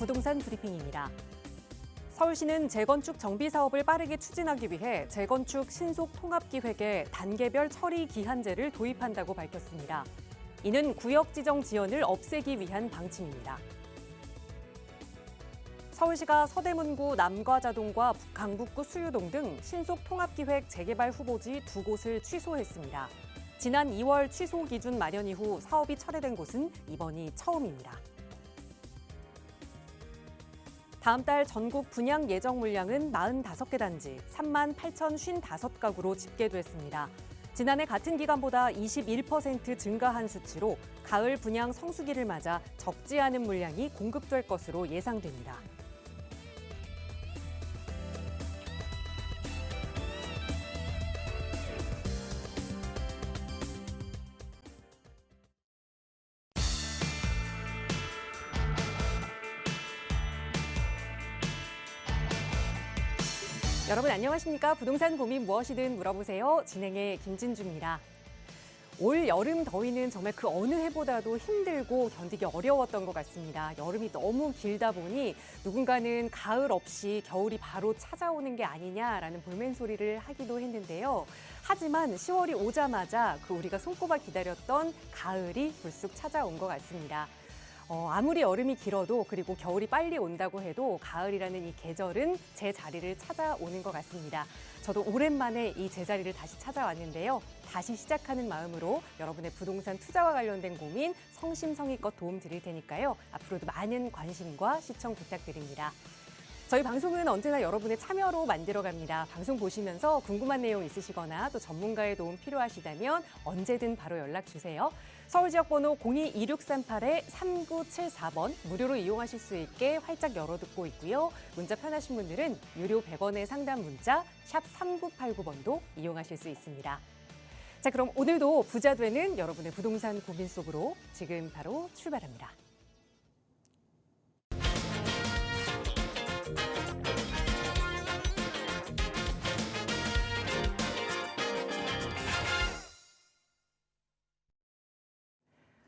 부동산 브리핑입니다. 서울시는 재건축 정비 사업을 빠르게 추진하기 위해 재건축 신속 통합기획에 단계별 처리 기한제를 도입한다고 밝혔습니다. 이는 구역 지정 지연을 없애기 위한 방침입니다. 서울시가 서대문구 남과자동과 강북구 수유동 등 신속 통합기획 재개발 후보지 2곳을 취소했습니다. 지난 2월 취소 기준 마련 이후 사업이 철회된 곳은 이번이 처음입니다. 다음 달 전국 분양 예정 물량은 45개 단지 38,055가구로 집계됐습니다. 지난해 같은 기간보다 21% 증가한 수치로 가을 분양 성수기를 맞아 적지 않은 물량이 공급될 것으로 예상됩니다. 여러분 안녕하십니까? 부동산 고민 무엇이든 물어보세요. 진행의 김진주입니다. 올 여름 더위는 정말 그 어느 해보다도 힘들고 견디기 어려웠던 것 같습니다. 여름이 너무 길다 보니 누군가는 가을 없이 겨울이 바로 찾아오는 게 아니냐라는 볼멘소리를 하기도 했는데요. 하지만 10월이 오자마자 우리가 손꼽아 기다렸던 가을이 불쑥 찾아온 것 같습니다. 아무리 여름이 길어도 그리고 겨울이 빨리 온다고 해도 가을이라는 이 계절은 제 자리를 찾아오는 것 같습니다. 저도 오랜만에 이 제자리를 다시 찾아왔는데요. 다시 시작하는 마음으로 여러분의 부동산 투자와 관련된 고민 성심성의껏 도움 드릴 테니까요. 앞으로도 많은 관심과 시청 부탁드립니다. 저희 방송은 언제나 여러분의 참여로 만들어갑니다. 방송 보시면서 궁금한 내용 있으시거나 또 전문가의 도움 필요하시다면 언제든 바로 연락 주세요. 서울 지역 번호 02-2638-3974번 무료로 이용하실 수 있게 활짝 열어두고 있고요. 문자 편하신 분들은 유료 100원의 상담 문자 샵 3989번도 이용하실 수 있습니다. 자, 그럼 오늘도 부자 되는 여러분의 부동산 고민 속으로 지금 바로 출발합니다.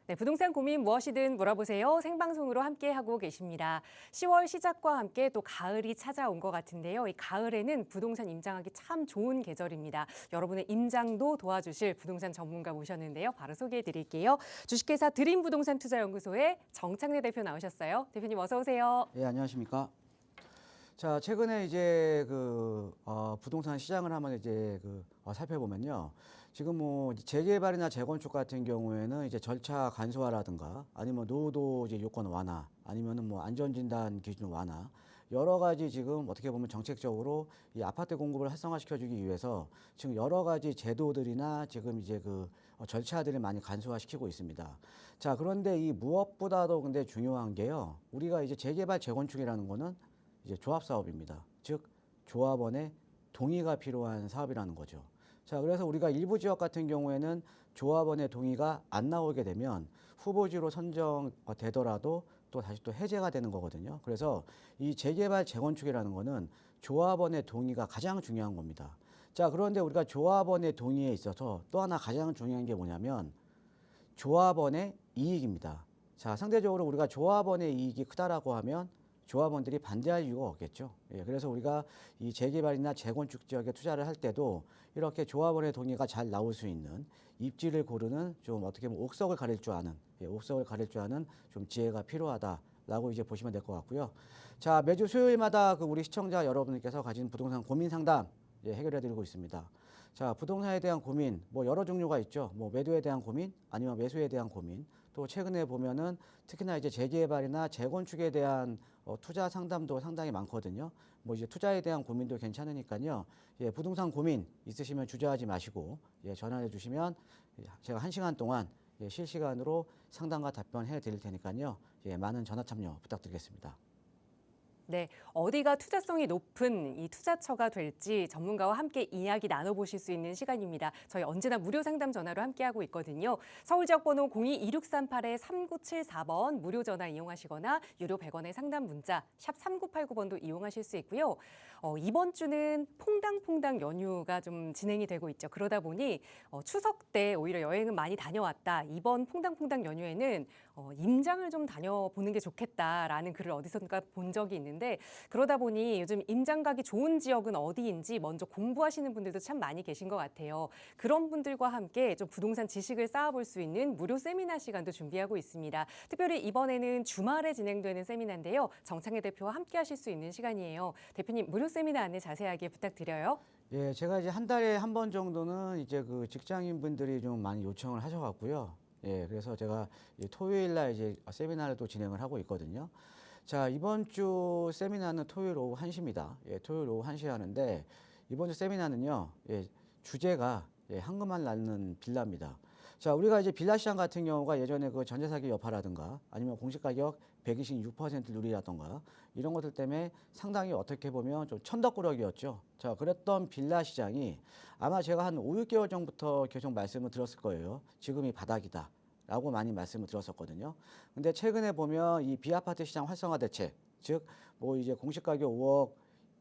네, 부동산 고민 무엇이든 물어보세요. 생방송으로 함께하고 계십니다. 10월 시작과 함께 또 가을이 찾아온 것 같은데요. 이 가을에는 부동산 임장하기 참 좋은 계절입니다. 여러분의 임장도 도와주실 부동산 전문가 모셨는데요. 바로 소개해 드릴게요. 주식회사 드림부동산투자연구소의 정창래 대표 나오셨어요. 대표님 어서 오세요. 네, 안녕하십니까. 자, 최근에 이제 부동산 시장을 한번 이제 살펴보면요. 지금 뭐 재개발이나 재건축 같은 경우에는 이제 절차 간소화라든가 아니면 노후도 이제 요건 완화 아니면은 뭐 안전진단 기준 완화 여러 가지 지금 어떻게 보면 정책적으로 이 아파트 공급을 활성화시켜주기 위해서 지금 여러 가지 제도들이나 지금 이제 절차들을 많이 간소화시키고 있습니다. 자, 그런데 이 무엇보다도 근데 중요한 게요. 우리가 이제 재개발 재건축이라는 거는 이제 조합 사업입니다. 즉 조합원의 동의가 필요한 사업이라는 거죠. 자, 그래서 우리가 일부 지역 같은 경우에는 조합원의 동의가 안 나오게 되면 후보지로 선정되더라도 또 다시 또 해제가 되는 거거든요. 그래서 이 재개발 재건축이라는 거는 조합원의 동의가 가장 중요한 겁니다. 자, 그런데 우리가 조합원의 동의에 있어서 또 하나 가장 중요한 게 뭐냐면 조합원의 이익입니다. 자, 상대적으로 우리가 조합원의 이익이 크다라고 하면 조합원들이 반대할 이유가 없겠죠. 예, 그래서 우리가 이 재개발이나 재건축 지역에 투자를 할 때도 이렇게 조합원의 동의가 잘 나올 수 있는 입지를 고르는 좀 어떻게 보면 옥석을 가릴 줄 아는, 옥석을 가릴 줄 아는 좀 지혜가 필요하다라고 이제 보시면 될 것 같고요. 자, 매주 수요일마다 우리 시청자 여러분께서 가진 부동산 고민 상담 해결해드리고 있습니다. 자, 부동산에 대한 고민 뭐 여러 종류가 있죠. 뭐 매도에 대한 고민, 아니면 매수에 대한 고민. 또 최근에 보면은 특히나 이제 재개발이나 재건축에 대한 투자 상담도 상당히 많거든요. 뭐 이제 투자에 대한 고민도 괜찮으니까요. 예, 부동산 고민 있으시면 주저하지 마시고 전화해 주시면 제가 1시간 동안 실시간으로 상담과 답변해 드릴 테니까요. 많은 전화 참여 부탁드리겠습니다. 네, 어디가 투자성이 높은 이 투자처가 될지 전문가와 함께 이야기 나눠보실 수 있는 시간입니다. 저희 언제나 무료 상담 전화로 함께하고 있거든요. 서울 지역 번호 02-2638-3974번 무료 전화 이용하시거나 유료 100원의 상담 문자 샵 3989번도 이용하실 수 있고요. 이번 주는 퐁당퐁당 연휴가 좀 진행이 되고 있죠. 그러다 보니 추석 때 오히려 여행은 많이 다녀왔다. 이번 퐁당퐁당 연휴에는 임장을 좀 다녀보는 게 좋겠다라는 글을 어디선가 본 적이 있는데 그러다 보니 요즘 임장 가기 좋은 지역은 어디인지 먼저 공부하시는 분들도 참 많이 계신 것 같아요. 그런 분들과 함께 좀 부동산 지식을 쌓아볼 수 있는 무료 세미나 시간도 준비하고 있습니다. 특별히 이번에는 주말에 진행되는 세미나인데요. 정창혜 대표와 함께 하실 수 있는 시간이에요. 대표님 무료 세미나 안내 자세하게 부탁드려요. 예, 제가 이제 한 달에 한 번 정도는 이제 그 직장인 분들이 좀 많이 요청을 하셔갖고요. 예, 그래서 제가 토요일 날 이제 세미나를 또 진행을 하고 있거든요. 자, 이번 주 세미나는 토요일 오후 1시입니다. 예, 토요일 오후 1시에 하는데 이번 주 세미나는요, 예, 주제가 황금알 낳는 빌라입니다. 자, 우리가 이제 빌라 시장 같은 경우가 예전에 그 전세 사기 여파라든가 아니면 공시 가격 126% 누리라던가 이런 것들 때문에 상당히 어떻게 보면 좀 천덕꾸러기였죠. 자, 그랬던 빌라 시장이 아마 제가 한 5, 6개월 전부터 계속 말씀을 드렸을 거예요. 지금이 바닥이다. 라고 많이 말씀을 드렸었거든요. 근데 최근에 보면 이 비아파트 시장 활성화 대책, 즉, 뭐 이제 공시가격 5억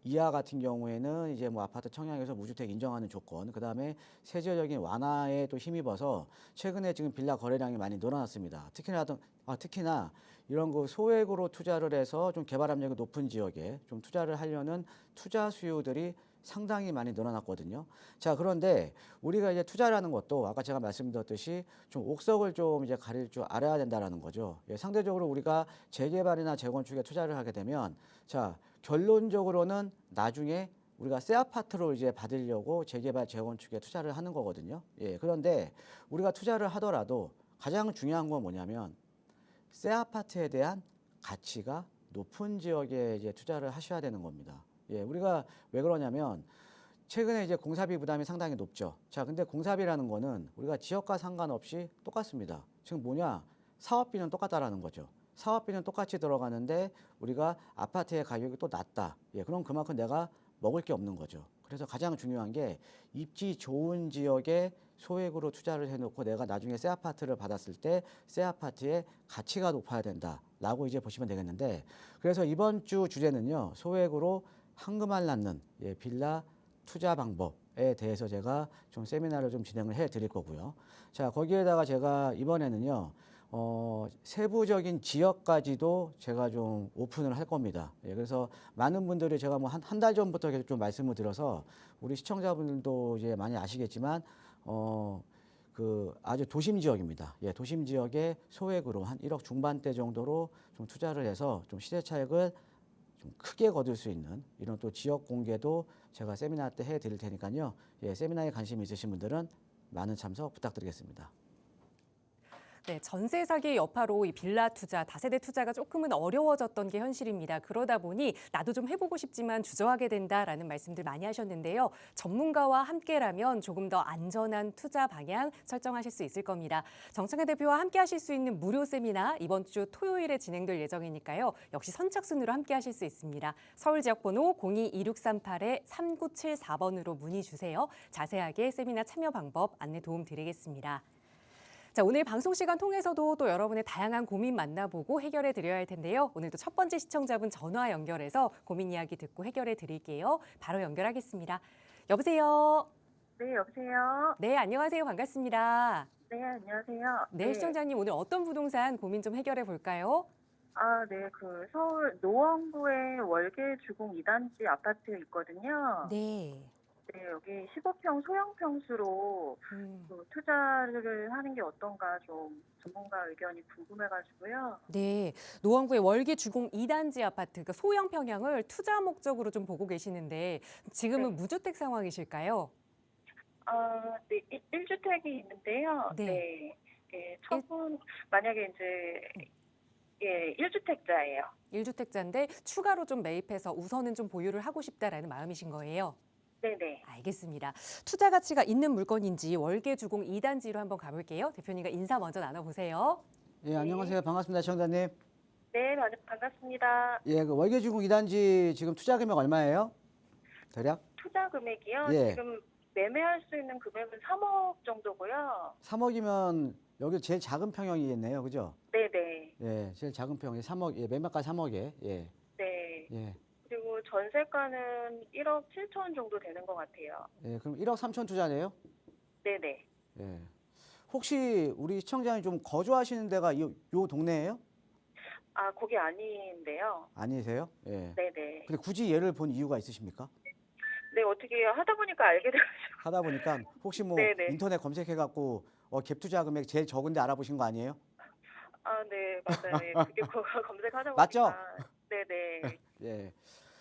이하 같은 경우에는 이제 뭐 아파트 청약에서 무주택 인정하는 조건, 그 다음에 세제적인 완화에 또 힘입어서 최근에 지금 빌라 거래량이 많이 늘어났습니다. 특히나 이런 그 소액으로 투자를 해서 좀 개발 압력이 높은 지역에 좀 투자를 하려는 투자 수요들이 상당히 많이 늘어났거든요. 자, 그런데 우리가 이제 투자라는 것도 아까 제가 말씀드렸듯이 좀 옥석을 좀 이제 가릴 줄 알아야 된다라는 거죠. 예, 상대적으로 우리가 재개발이나 재건축에 투자를 하게 되면 자, 결론적으로는 나중에 우리가 새 아파트로 이제 받으려고 재개발 재건축에 투자를 하는 거거든요. 예, 그런데 우리가 투자를 하더라도 가장 중요한 건 뭐냐면 새 아파트에 대한 가치가 높은 지역에 이제 투자를 하셔야 되는 겁니다. 예, 우리가 왜 그러냐면 최근에 이제 공사비 부담이 상당히 높죠. 자, 근데 공사비라는 거는 우리가 지역과 상관없이 똑같습니다. 지금 뭐냐? 사업비는 똑같다라는 거죠. 사업비는 똑같이 들어가는데 우리가 아파트의 가격이 또 낮다. 예, 그럼 그만큼 내가 먹을 게 없는 거죠. 그래서 가장 중요한 게 입지 좋은 지역에 소액으로 투자를 해놓고 내가 나중에 새 아파트를 받았을 때 새 아파트의 가치가 높아야 된다라고 이제 보시면 되겠는데 그래서 이번 주 주제는요. 소액으로 황금알 낳는 빌라 투자 방법에 대해서 제가 좀 세미나를 좀 진행을 해 드릴 거고요. 자, 거기에다가 제가 이번에는요. 세부적인 지역까지도 제가 좀 오픈을 할 겁니다. 예, 그래서 많은 분들이 제가 뭐 한 달 전부터 계속 좀 말씀을 드려서 우리 시청자분들도 이제 많이 아시겠지만, 그 아주 도심 지역입니다. 예, 도심 지역에 소액으로 한 1억 중반대 정도로 좀 투자를 해서 좀 시세 차익을 좀 크게 거둘 수 있는 이런 또 지역 공개도 제가 세미나 때 해 드릴 테니까요. 예, 세미나에 관심 있으신 분들은 많은 참석 부탁드리겠습니다. 네, 전세 사기 여파로 이 빌라 투자, 다세대 투자가 조금은 어려워졌던 게 현실입니다. 그러다 보니 나도 좀 해보고 싶지만 주저하게 된다라는 말씀들 많이 하셨는데요. 전문가와 함께라면 조금 더 안전한 투자 방향 설정하실 수 있을 겁니다. 정창혜 대표와 함께 하실 수 있는 무료 세미나 이번 주 토요일에 진행될 예정이니까요. 역시 선착순으로 함께 하실 수 있습니다. 서울 지역 번호 02-2638-3974번으로 문의 주세요. 자세하게 세미나 참여 방법 안내 도움 드리겠습니다. 자, 오늘 방송 시간 통해서도 또 여러분의 다양한 고민 만나보고 해결해 드려야 할 텐데요. 오늘도 첫 번째 시청자분 전화 연결해서 고민 이야기 듣고 해결해 드릴게요. 바로 연결하겠습니다. 여보세요? 네, 여보세요? 네, 안녕하세요. 반갑습니다. 네, 안녕하세요. 네, 시청자님 오늘 어떤 부동산 고민 좀 해결해 볼까요? 네, 그 서울 노원구에 월계 주공 2단지 아파트 있거든요. 네. 네, 여기 15평 소형 평수로 그 투자를 하는 게 어떤가 좀 전문가 의견이 궁금해가지고요. 네, 노원구의 월계 주공 2단지 아파트, 그러니까 소형 평형을 투자 목적으로 좀 보고 계시는데 지금은 네. 무주택 상황이실까요? 네, 1주택이 있는데요. 네. 네, 예, 처분 만약에 이제 예, 1주택자예요. 1주택자인데 추가로 좀 매입해서 우선은 좀 보유를 하고 싶다라는 마음이신 거예요? 네네. 알겠습니다. 투자 가치가 있는 물건인지 월계 주공 2단지로 한번 가볼게요. 대표님과 인사 먼저 나눠보세요. 예, 안녕하세요. 반갑습니다. 시청자님. 네, 반갑습니다. 예, 그 월계중공 2단지 지금 투자 금액 얼마예요? 대략? 투자 금액이요? 예. 지금 매매할 수 있는 금액은 3억 정도고요. 3억이면 여기 제일 작은 평형이겠네요. 그죠? 네네. 예, 제일 작은 평이 3억, 예, 매매가 3억에. 예. 네. 예. 그리고 전세가는 1억 7천 정도 되는 것 같아요. 예, 그럼 1억 3천 투자네요? 네네. 예. 혹시 우리 시청자님 좀 거주하시는 데가 요 동네예요? 아, 거기 아닌데요. 아니세요? 예. 네네. 근데 굳이 얘를 본 이유가 있으십니까? 네, 어떻게 하다 보니까 알게 돼가지고. 하다 보니까 혹시 뭐 네네. 인터넷 검색해갖고 갭 투자 금액 제일 적은데 알아보신 거 아니에요? 아, 네, 맞아요. 네, 그게 검색하다 보니까. 맞죠? 네네. 예.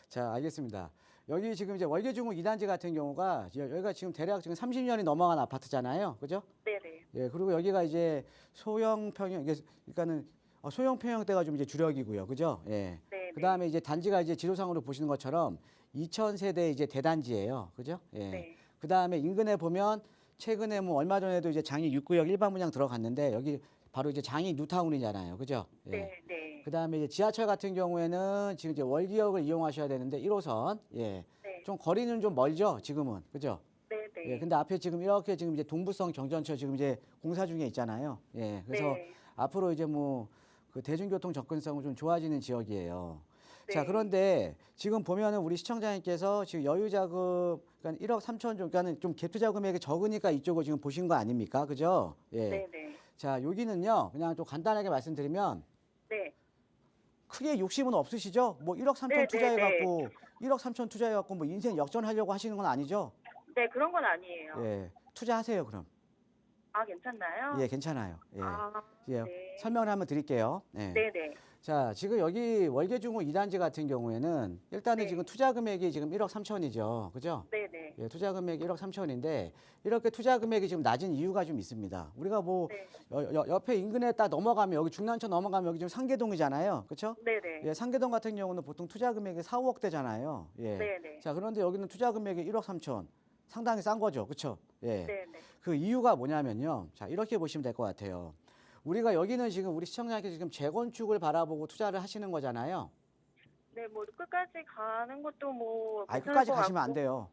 자, 알겠습니다. 여기 지금 이제 월계중공 2단지 같은 경우가 여기가 지금 대략 지금 30년이 넘어간 아파트잖아요. 그죠? 네네. 예. 그리고 여기가 이제 소형 평형, 이게 그러니까는 소형 평형대가 좀 이제 주력이고요. 그죠? 예. 네네. 그다음에 이제 단지가 이제 지도상으로 보시는 것처럼 2000세대 이제 대단지예요. 그죠? 예. 네. 그다음에 인근에 보면 최근에 뭐 얼마 전에도 이제 장이 6구역 일반 분양 들어갔는데 여기 바로 이제 장이 뉴타운이잖아요. 그죠? 예. 네네. 그다음에 이제 지하철 같은 경우에는 지금 이제 월기역을 이용하셔야 되는데 1호선. 예. 네. 좀 거리는 좀 멀죠, 지금은. 그죠? 네네. 예. 근데 앞에 지금 이렇게 지금 이제 동부성 경전철 지금 이제 공사 중에 있잖아요. 예. 그래서 네. 앞으로 이제 뭐 그 대중교통 접근성은 좀 좋아지는 지역이에요. 자, 네. 그런데 지금 보면은 우리 시청자님께서 지금 여유 자금 그러니까 1억 3천 좀 그러니까는 좀 갭 투자 금액이 적으니까 이쪽을 지금 보신 거 아닙니까? 그죠? 예. 네네. 자, 여기는요. 그냥 좀 간단하게 말씀드리면 네. 크게 욕심은 없으시죠? 뭐 1억 3천 네, 투자해 네, 갖고 1억 3천 투자해 갖고 뭐 인생 역전하려고 하시는 건 아니죠? 네, 그런 건 아니에요. 예. 투자하세요, 그럼. 아, 괜찮나요? 예, 괜찮아요. 예. 아, 예. 네. 설명을 한번 드릴게요. 예. 네네. 자, 지금 여기 월계중공 2단지 같은 경우에는 일단은 네. 지금 투자 금액이 지금 1억 3천이죠. 그죠? 네네. 예, 투자 금액이 1억 3천인데 이렇게 투자 금액이 지금 낮은 이유가 좀 있습니다. 우리가 뭐 네. 옆에 인근에 딱 넘어가면 여기 중난천 넘어가면 여기 지금 상계동이잖아요. 그렇죠? 네네. 예, 상계동 같은 경우는 보통 투자 금액이 4, 5억대잖아요. 예. 네네. 자, 그런데 여기는 투자 금액이 1억 3천. 상당히 싼 거죠. 그렇죠? 예. 네네. 그 이유가 뭐냐면요. 자, 이렇게 보시면 될 것 같아요. 우리가 여기는 지금 우리 시청자님께서 지금 재건축을 바라보고 투자를 하시는 거잖아요. 네, 뭐 끝까지 가는 것도 뭐 아니, 괜찮을 끝까지 것 가시면 안 같고. 돼요.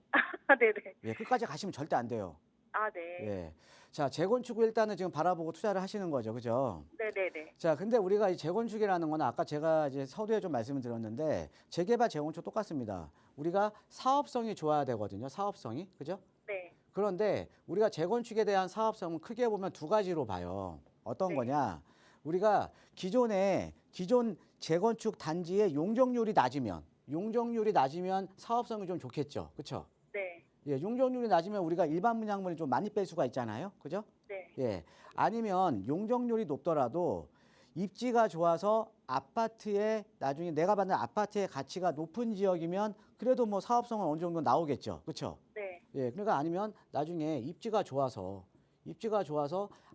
아, 네네. 예, 끝까지 가시면 절대 안 돼요. 아, 네. 예. 자, 재건축을 일단은 지금 바라보고 투자를 하시는 거죠. 그죠? 네네네. 자, 근데 우리가 이 재건축이라는 건 아까 제가 이제 서두에 좀 말씀을 드렸는데 재개발, 재건축 똑같습니다. 우리가 사업성이 좋아야 되거든요. 사업성이. 그죠? 네. 그런데 우리가 재건축에 대한 사업성은 크게 보면 두 가지로 봐요. 어떤 네. 거냐? 우리가 기존 재건축 단지의 용적률이 낮으면 사업성이 좀 좋겠죠. 그렇죠? 네. 예, 용적률이 낮으면 우리가 일반 분양물을 좀 많이 뺄 수가 있잖아요. 그죠? 네. 예. 아니면 용적률이 높더라도 입지가 좋아서 아파트에 나중에 내가 받는 아파트의 가치가 높은 지역이면 그래도 뭐 사업성은 어느 정도 나오겠죠. 그렇죠? 네. 예. 그러니까 아니면 나중에 입지가 좋아서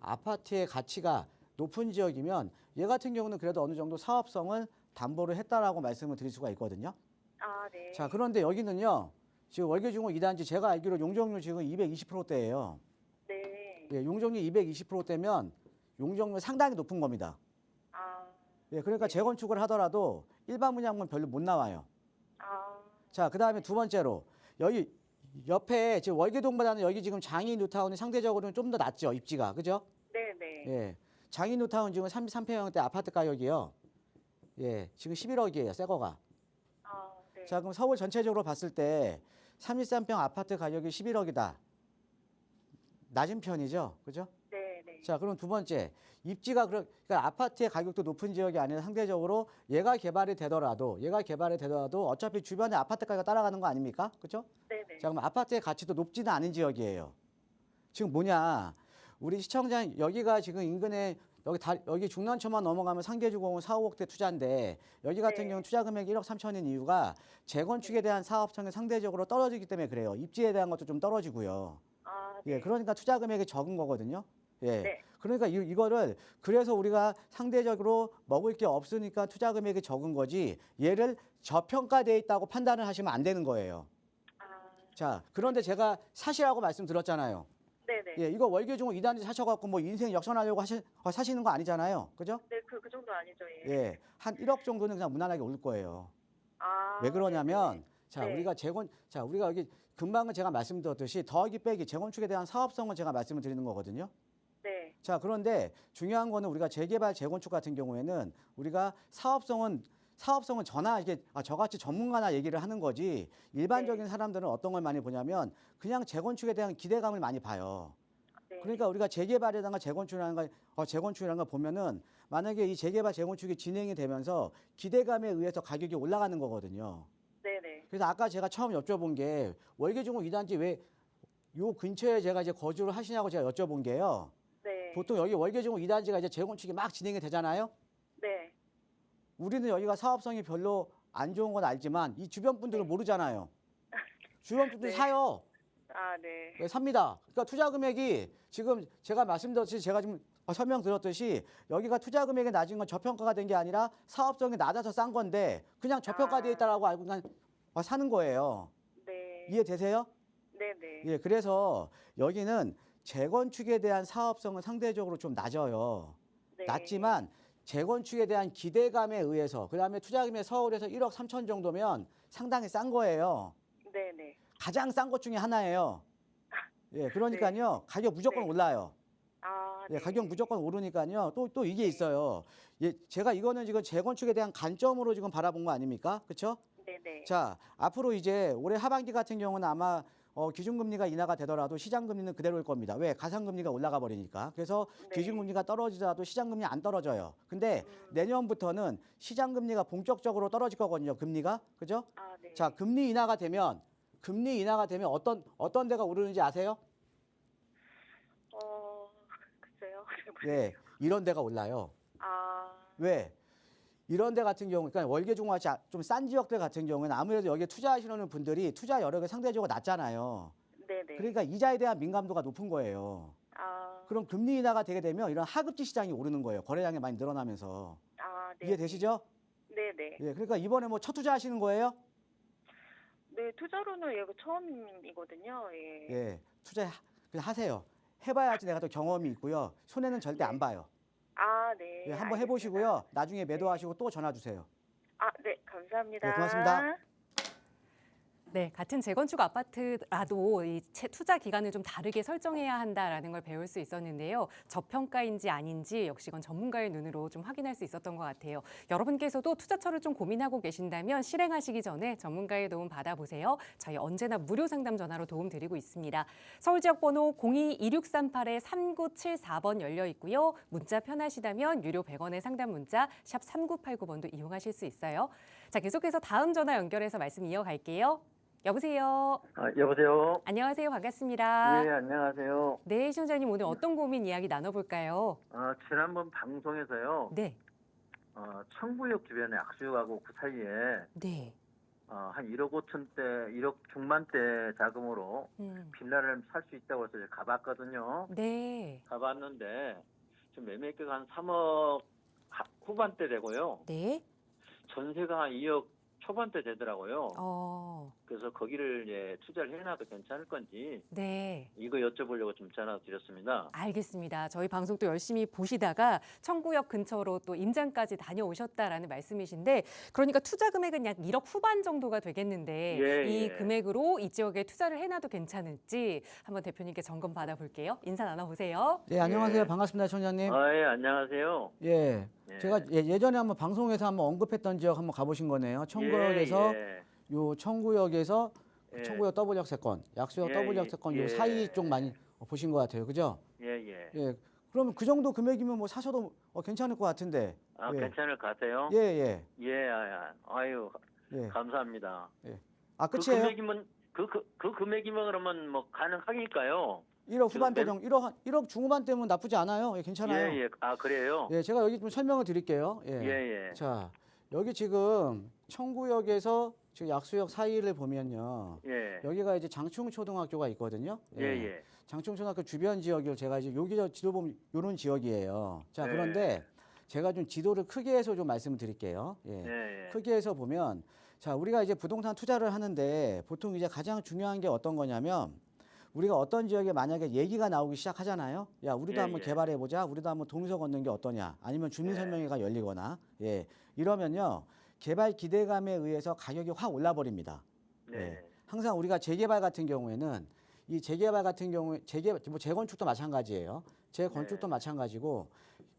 아파트의 가치가 높은 지역이면 얘 같은 경우는 그래도 어느 정도 사업성을 담보를 했다라고 말씀을 드릴 수가 있거든요. 아, 네. 자, 그런데 여기는요. 지금 월계중공 2단지 제가 알기로 용적률 지금 220%대예요. 네. 예, 용적률 220%대면 용적률 상당히 높은 겁니다. 아, 예, 그러니까 네. 재건축을 하더라도 일반 분양은 별로 못 나와요. 아, 자, 그다음에 두 번째로 여기 옆에 지금 월계동보다는 여기 지금 장이 뉴타운이 상대적으로는 좀 더 낮죠, 입지가. 그죠? 네네. 예. 장이 뉴타운 지금 33평형대 아파트 가격이요. 예, 지금 11억이에요, 새 거가. 아, 네. 자, 그럼 서울 전체적으로 봤을 때 33평 아파트 가격이 11억이다. 낮은 편이죠. 그죠? 네네. 자, 그럼 두 번째. 입지가 그러니까 아파트의 가격도 높은 지역이 아니라 상대적으로 얘가 개발이 되더라도 어차피 주변에 아파트 가격이 따라가는 거 아닙니까? 그죠? 네네. 자, 그럼 아파트의 가치도 높지는 않은 지역이에요. 지금 뭐냐? 우리 시청자 여기가 지금 인근에 여기 중난천만 넘어가면 상계주공은 4, 5억대 투자인데 여기 같은 네. 경우는 투자 금액이 1억 3천인 이유가 재건축에 대한 사업성이 상대적으로 떨어지기 때문에 그래요. 입지에 대한 것도 좀 떨어지고요. 아, 네. 예, 그러니까 투자 금액이 적은 거거든요. 예. 네. 그러니까 이거를 그래서 우리가 상대적으로 먹을 게 없으니까 투자 금액이 적은 거지 얘를 저평가돼 있다고 판단을 하시면 안 되는 거예요. 아, 자, 그런데 제가 사실하고 말씀드렸잖아요. 네네. 예, 이거 월계종을 2단지 사셔갖고 뭐 인생 역전하려고 사시는 거 아니잖아요. 그죠? 네, 그 정도 아니죠, 예. 예, 한 1억 정도는 그냥 무난하게 오를 거예요. 아, 왜 그러냐면, 자, 네. 우리가 여기 금방은 제가 말씀드렸듯이 더하기 빼기 재건축에 대한 사업성은 제가 말씀을 드리는 거거든요. 네. 자, 그런데 중요한 거는 우리가 재개발, 재건축 같은 경우에는 우리가 사업성은 이게 저같이 전문가나 얘기를 하는 거지 일반적인 네. 사람들은 어떤 걸 많이 보냐면 그냥 재건축에 대한 기대감을 많이 봐요. 네. 그러니까 우리가 재개발이라든가 재건축이라는 걸 보면은 만약에 이 재개발, 재건축이 진행이 되면서 기대감에 의해서 가격이 올라가는 거거든요. 네네. 그래서 아까 제가 처음 여쭤본 게 월계종을 2단지 왜 요 근처에 제가 이제 거주를 하시냐고 제가 여쭤본 게요. 네. 보통 여기 월계종을 2단지가 이제 재건축이 막 진행이 되잖아요. 네. 우리는 여기가 사업성이 별로 안 좋은 건 알지만 이 주변 분들은 네. 모르잖아요. 주변 분들이 네. 사요. 아, 네. 네, 삽니다. 그러니까 투자 금액이 지금 제가 말씀드렸듯이 제가 지금 설명드렸듯이 여기가 투자 금액이 낮은 건 저평가가 된 게 아니라 사업성이 낮아서 싼 건데 그냥 저평가되어 있다라고 알고 그냥 사는 거예요. 네. 이해되세요? 네네. 예, 그래서 여기는 재건축에 대한 사업성은 상대적으로 좀 낮아요. 네. 낮지만 재건축에 대한 기대감에 의해서 그다음에 투자금이 서울에서 1억 3천 정도면 상당히 싼 거예요. 네네. 가장 싼 것 중에 하나예요. 예, 그러니까요. 가격 무조건 네. 올라요. 아, 예, 네. 가격 무조건 오르니까요. 또 이게 있어요. 예, 제가 이거는 지금 재건축에 대한 관점으로 지금 바라본 거 아닙니까? 그렇죠? 네네. 자, 앞으로 이제 올해 하반기 같은 경우는 아마 기준금리가 인하가 되더라도 시장금리는 그대로일 겁니다. 왜? 가상금리가 올라가 버리니까. 그래서 네. 기준금리가 떨어지더라도 시장금리 안 떨어져요. 근데 내년부터는 시장금리가 본격적으로 떨어질 거거든요. 금리가. 그죠? 아, 네. 자, 금리 인하가 되면 어떤 데가 오르는지 아세요? 글쎄요. 네, 이런 데가 올라요. 아, 왜? 이런 데 같은 경우, 그러니까 월계종같이 좀 싼 지역들 같은 경우에는 아무래도 여기에 투자하시는 분들이 투자 여력이 상대적으로 낮잖아요. 네네. 그러니까 이자에 대한 민감도가 높은 거예요. 아, 그럼 금리 인하가 되게 되면 이런 하급지 시장이 오르는 거예요. 거래량이 많이 늘어나면서. 아, 네. 이해되시죠? 네네. 예, 그러니까 이번에 뭐 첫 투자하시는 거예요? 네, 투자로는 이거 처음이거든요. 예. 예, 그냥 하세요. 해봐야지 내가 또 경험이 있고요. 손해는 절대 안 봐요. 아, 네. 예, 한번 알겠습니다. 해보시고요. 나중에 매도하시고 또 전화 주세요. 아, 네. 감사합니다. 네, 고맙습니다. 네, 같은 재건축 아파트라도 이 투자 기간을 좀 다르게 설정해야 한다라는 걸 배울 수 있었는데요. 저평가인지 아닌지 역시 이건 전문가의 눈으로 좀 확인할 수 있었던 것 같아요. 여러분께서도 투자처를 좀 고민하고 계신다면 실행하시기 전에 전문가의 도움 받아보세요. 저희 언제나 무료 상담 전화로 도움 드리고 있습니다. 서울 지역 번호 02-2638-3974번 열려 있고요. 문자 편하시다면 유료 100원의 상담 문자 샵 3989번도 이용하실 수 있어요. 자, 계속해서 다음 전화 연결해서 말씀 이어갈게요. 여보세요. 여보세요. 안녕하세요. 반갑습니다. 예, 안녕하세요. 네, 시청자님 오늘 어떤 고민 이야기 나눠볼까요? 지난번 방송에서요, 네, 청구역 주변에 악수역하고 그 사이에, 네. 한 1억 5천대, 1억 중반대 자금으로 빌라를 살 수 있다고 해서 제가 가봤거든요. 네, 가봤는데, 지금 매매가가 한 3억 후반대 되고요. 네. 전세가 한 2억 초반대 되더라고요. 그래서 거기를 투자를 해놔도 괜찮을 건지 네. 이거 여쭤보려고 좀 전화 드렸습니다. 알겠습니다. 저희 방송도 열심히 보시다가 청구역 근처로 또 임장까지 다녀오셨다라는 말씀이신데, 그러니까 투자 금액은 약 1억 후반 정도가 되겠는데 예, 이 예. 금액으로 이 지역에 투자를 해놔도 괜찮을지 한번 대표님께 점검 받아볼게요. 인사 나눠보세요. 네, 안녕하세요. 예. 반갑습니다, 청장님. 예, 안녕하세요. 예, 예. 제가 예전에 한번 방송에서 한번 언급했던 지역 한번 가보신 거네요. 청구역에서 요 청구역에서 예. 청구역 더블역 세권, 약수역 예, 더블역 세권 요 예. 사이 쪽 많이 보신 것 같아요, 그죠? 예. 예, 그러면 그 정도 금액이면 뭐 사셔도 괜찮을 것 같은데. 예. 괜찮을 것 같아요? 예. 아유, 예. 감사합니다. 아, 그 끝이에요? 금액이면, 그 금액이면 그러면 뭐 가능하니까요? 1억 후반대 지금 정도, 1억 중후반대면 나쁘지 않아요. 예, 괜찮아요. 예. 그래요? 예, 제가 여기 좀 설명을 드릴게요. 예. 자, 여기 지금 청구역에서 지금 약수역 사이를 보면요. 예. 여기가 이제 장충초등학교가 있거든요. 예. 장충초등학교 주변 지역을 제가 이제 여기 지도 보면 이런 지역이에요. 자, 네. 그런데 제가 좀 지도를 크게 해서 좀 말씀을 드릴게요. 예. 크게 해서 보면 자, 우리가 이제 부동산 투자를 하는데 보통 이제 가장 중요한 게 어떤 거냐면 우리가 어떤 지역에 만약에 얘기가 나오기 시작하잖아요. 야, 우리도 예, 한번 예. 개발해보자. 우리도 한번 동서 걷는 게 어떠냐. 아니면 주민설명회가 열리거나. 예. 이러면요. 개발 기대감에 의해서 가격이 확 올라버립니다. 네. 예. 항상 우리가 재개발 같은 경우에는 이 재개발 같은 경우에 뭐 재건축도 마찬가지예요. 재건축도 네. 마찬가지고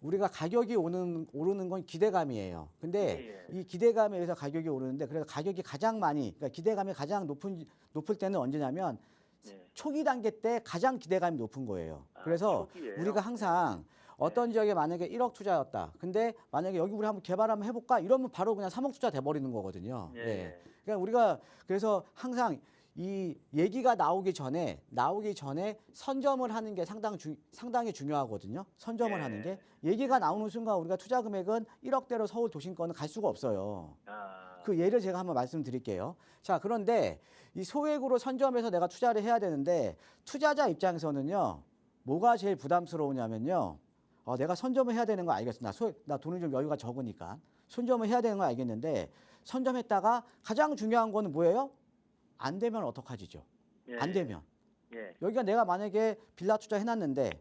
우리가 가격이 오르는 건 기대감이에요. 근데 예, 이 기대감에 의해서 가격이 오르는데 그래서 가격이 가장 많이 그러니까 기대감이 가장 높을 때는 언제냐면 네. 초기 단계 때 가장 기대감이 높은 거예요. 그래서 초기예요? 우리가 항상 어떤 지역에 만약에 1억 투자였다. 근데 만약에 여기 우리 한번 개발 한번 해볼까? 이러면 바로 그냥 3억 투자 돼버리는 거거든요. 예. 예. 그러니까 우리가 그래서 항상 이 얘기가 나오기 전에 선점을 하는 게 상당히 중요하거든요. 선점을 예. 하는 게 얘기가 나오는 순간 우리가 투자 금액은 1억대로 서울 도심권은 갈 수가 없어요. 그 예를 제가 한번 말씀드릴게요. 자, 그런데 이 소액으로 선점해서 내가 투자를 해야 되는데 투자자 입장에서는요. 뭐가 제일 부담스러우냐면요. 내가 선점을 해야 되는 거 알겠어. 나 돈이 좀 여유가 적으니까 선점을 해야 되는 거 알겠는데 선점했다가 가장 중요한 거는 뭐예요? 안 되면 어떡하지죠? 예. 안 되면. 예. 여기가 내가 만약에 빌라 투자 해놨는데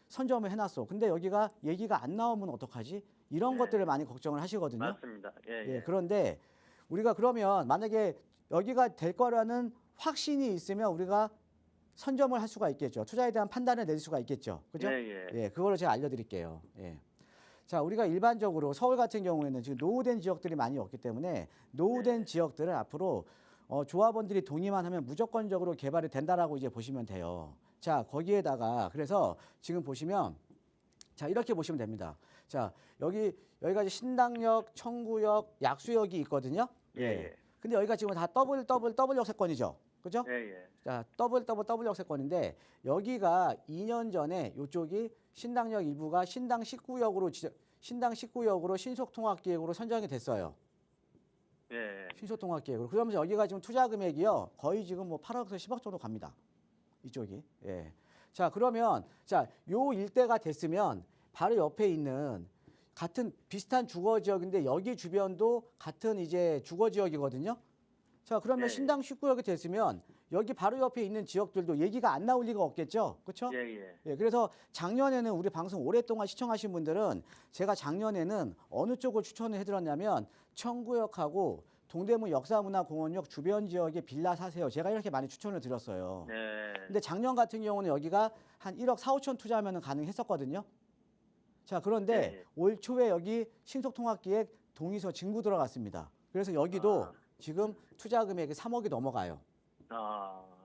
선점을 해놨어. 근데 여기가 얘기가 안 나오면 어떡하지? 이런 네. 것들을 많이 걱정을 하시거든요. 맞습니다. 예. 예, 그런데 우리가 그러면 만약에 여기가 될 거라는 확신이 있으면 우리가 선점을 할 수가 있겠죠. 투자에 대한 판단을 내릴 수가 있겠죠. 그죠? 예. 예, 그거를 제가 알려드릴게요. 예. 자, 우리가 일반적으로 서울 같은 경우에는 지금 노후된 지역들이 많이 없기 때문에 노후된 네. 지역들은 앞으로 조합원들이 동의만 하면 무조건적으로 개발이 된다라고 이제 보시면 돼요. 자, 거기에다가 그래서 지금 보시면 자, 이렇게 보시면 됩니다. 자, 여기가 이제 신당역, 청구역, 약수역이 있거든요. 예. 근데 여기가 지금 다 더블 역세권이죠. 그죠? 예. 자, 더블 역세권인데 여기가 2년 전에 이쪽이 신당역 일부가 신당 19역으로 신속통합기획으로 선정이 됐어요. 예. 신속통합기획으로. 그러면서 여기가 지금 투자 금액이요. 거의 지금 뭐 8억에서 10억 정도 갑니다. 이쪽이. 예. 자, 그러면 요 일대가 됐으면 바로 옆에 있는 같은 비슷한 주거 지역인데 여기 주변도 같은 이제 주거 지역이거든요. 자, 그러면 네. 신당 19역이 됐으면 여기 바로 옆에 있는 지역들도 얘기가 안 나올 리가 없겠죠. 그렇죠? 예. 예, 그래서 작년에는 우리 방송 오랫동안 시청하신 분들은 제가 작년에는 어느 쪽을 추천을 해드렸냐면 청구역하고 동대문 역사문화공원역 주변 지역에 빌라 사세요. 제가 이렇게 많이 추천을 드렸어요. 네. 근데 작년 같은 경우는 여기가 한 1억 4, 5천 투자하면 가능했었거든요. 자, 그런데 네. 올 초에 여기 신속통합기획 동의서 진구 들어갔습니다. 그래서 여기도 지금 투자 금액이 3억이 넘어가요.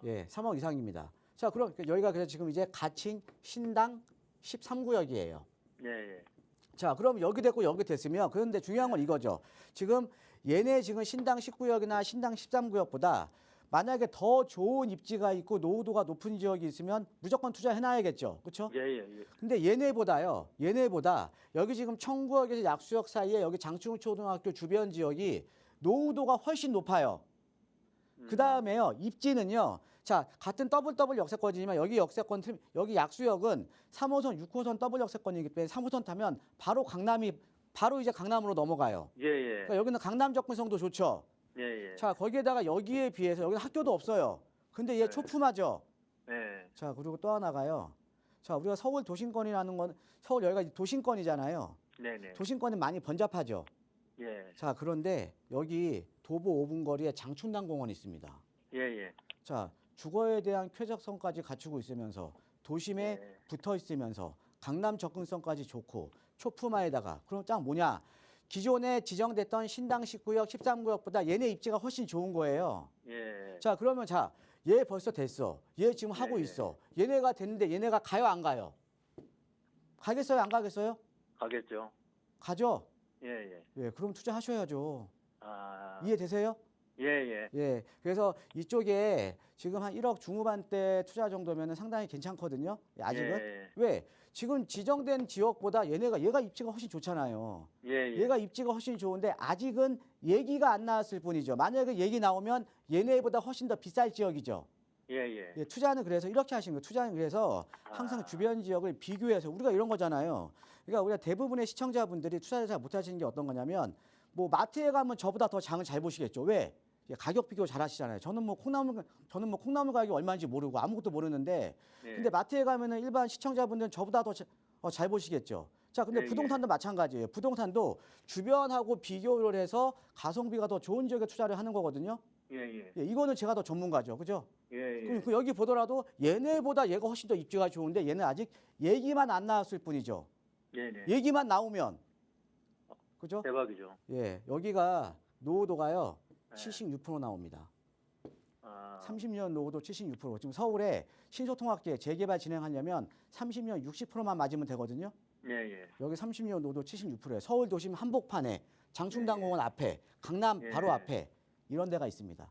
예, 3억 이상입니다. 자, 그럼 여기가 그래서 지금 이제 가칭 신당 13구역이에요. 예. 자, 그럼 여기 됐고 여기 됐으면 그런데 중요한 건 이거죠. 지금 얘네 지금 신당 19구역이나 신당 13구역보다 만약에 더 좋은 입지가 있고 노후도가 높은 지역이 있으면 무조건 투자해놔야겠죠. 그렇죠? 예. 근데 얘네보다 여기 지금 청구역에서 약수역 사이에 여기 장충초등학교 주변 지역이 노후도가 훨씬 높아요. 그 다음에요, 입지는요. 자, 같은 더블 역세권이지만 여기 여기 약수역은 3호선, 6호선 더블 역세권이기 때문에 3호선 타면 바로 이제 강남으로 넘어가요. 예. 그러니까 여기는 강남 접근성도 좋죠. 예. 자, 거기에다가 여기에 비해서 여기는 학교도 없어요. 근데 얘 네. 초품하죠. 예. 자, 그리고 또 하나가요. 자, 우리가 서울 도심권이라는 건 서울 여기가 도심권이잖아요. 네네. 도심권은 많이 번잡하죠. 예. 자, 그런데 여기 도보 5분 거리에 장춘당공원이 있습니다. 예. 자, 주거에 대한 쾌적성까지 갖추고 있으면서 도심에 예. 붙어 있으면서 강남 접근성까지 좋고 초품화에다가 그럼 딱 뭐냐? 기존에 지정됐던 신당 19역, 13구역보다 얘네 입지가 훨씬 좋은 거예요. 예. 자, 그러면 얘 벌써 됐어. 얘 지금 하고 예. 있어. 얘네가 됐는데 얘네가 가요, 안 가요? 가겠어요, 안 가겠어요? 가겠죠. 가죠. 예. 예, 그럼 투자하셔야죠. 이해되세요? 예. 예, 그래서 이쪽에 지금 한 1억 중후반대 투자 정도면 상당히 괜찮거든요. 아직은. 예. 왜? 지금 지정된 지역보다 얘가 입지가 훨씬 좋잖아요. 예. 얘가 입지가 훨씬 좋은데 아직은 얘기가 안 나왔을 뿐이죠. 만약에 얘기 나오면 얘네보다 훨씬 더 비쌀 지역이죠. 예. 예, 투자는 그래서 이렇게 하시는 거예요. 투자는 그래서 항상 주변 지역을 비교해서 우리가 이런 거잖아요. 그러니까 우리가 대부분의 시청자분들이 투자를 잘 못하시는 게 어떤 거냐면 뭐 마트에 가면 저보다 더 장을 잘 보시겠죠. 왜? 가격 비교 잘 하시잖아요. 저는 뭐 콩나물 가격이 얼마인지 모르고 아무것도 모르는데 네. 근데 마트에 가면은 일반 시청자분들은 저보다 더 잘 보시겠죠. 자, 근데 예, 부동산도 마찬가지예요. 부동산도 주변하고 비교를 해서 가성비가 더 좋은 지역에 투자를 하는 거거든요. 예. 예, 이거는 제가 더 전문가죠. 그죠? 예. 그 여기 보더라도 얘네보다 얘가 훨씬 더 입지가 좋은데 얘는 아직 얘기만 안 나왔을 뿐이죠. 네. 얘기만 나오면 그죠? 대박이죠. 예, 여기가 노후도가요. 네. 76% 나옵니다. 아, 30년 노후도 76%. 지금 서울에 신소통학제 재개발 진행하려면 30년 60%만 맞으면 되거든요. 예. 여기 30년 노후도 76%예요. 서울 도심 한복판에 장충당공원 앞에 강남 예. 바로 앞에 이런 데가 있습니다.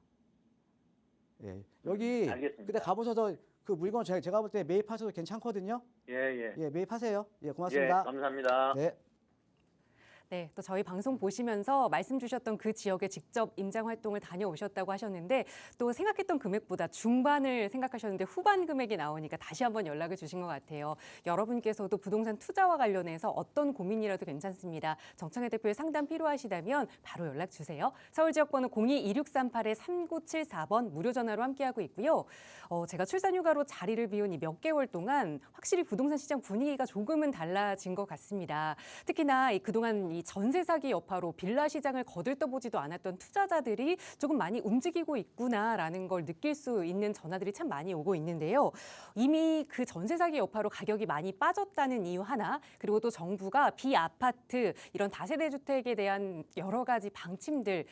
예, 여기 알겠습니다. 그때 가보셔서 그 물건 제가 볼 때 매입하셔도 괜찮거든요. 예. 예, 매입하세요. 예, 예, 고맙습니다. 감사합니다. 네. 네, 또 저희 방송 보시면서 말씀 주셨던 그 지역에 직접 임장 활동을 다녀오셨다고 하셨는데 또 생각했던 금액보다 중반을 생각하셨는데 후반 금액이 나오니까 다시 한번 연락을 주신 것 같아요. 여러분께서도 부동산 투자와 관련해서 어떤 고민이라도 괜찮습니다. 정창회 대표의 상담 필요하시다면 바로 연락 주세요. 서울 지역번호 02-2638-3974번 무료 전화로 함께하고 있고요. 제가 출산휴가로 자리를 비운 이 몇 개월 동안 확실히 부동산 시장 분위기가 조금은 달라진 것 같습니다. 특히나 그동안 이 전세 사기 여파로 빌라 시장을 거들떠보지도 않았던 투자자들이 조금 많이 움직이고 있구나라는 걸 느낄 수 있는 전화들이 참 많이 오고 있는데요. 이미 그 전세 사기 여파로 가격이 많이 빠졌다는 이유 하나, 그리고 또 정부가 비아파트 이런 다세대 주택에 대한 여러 가지 방침들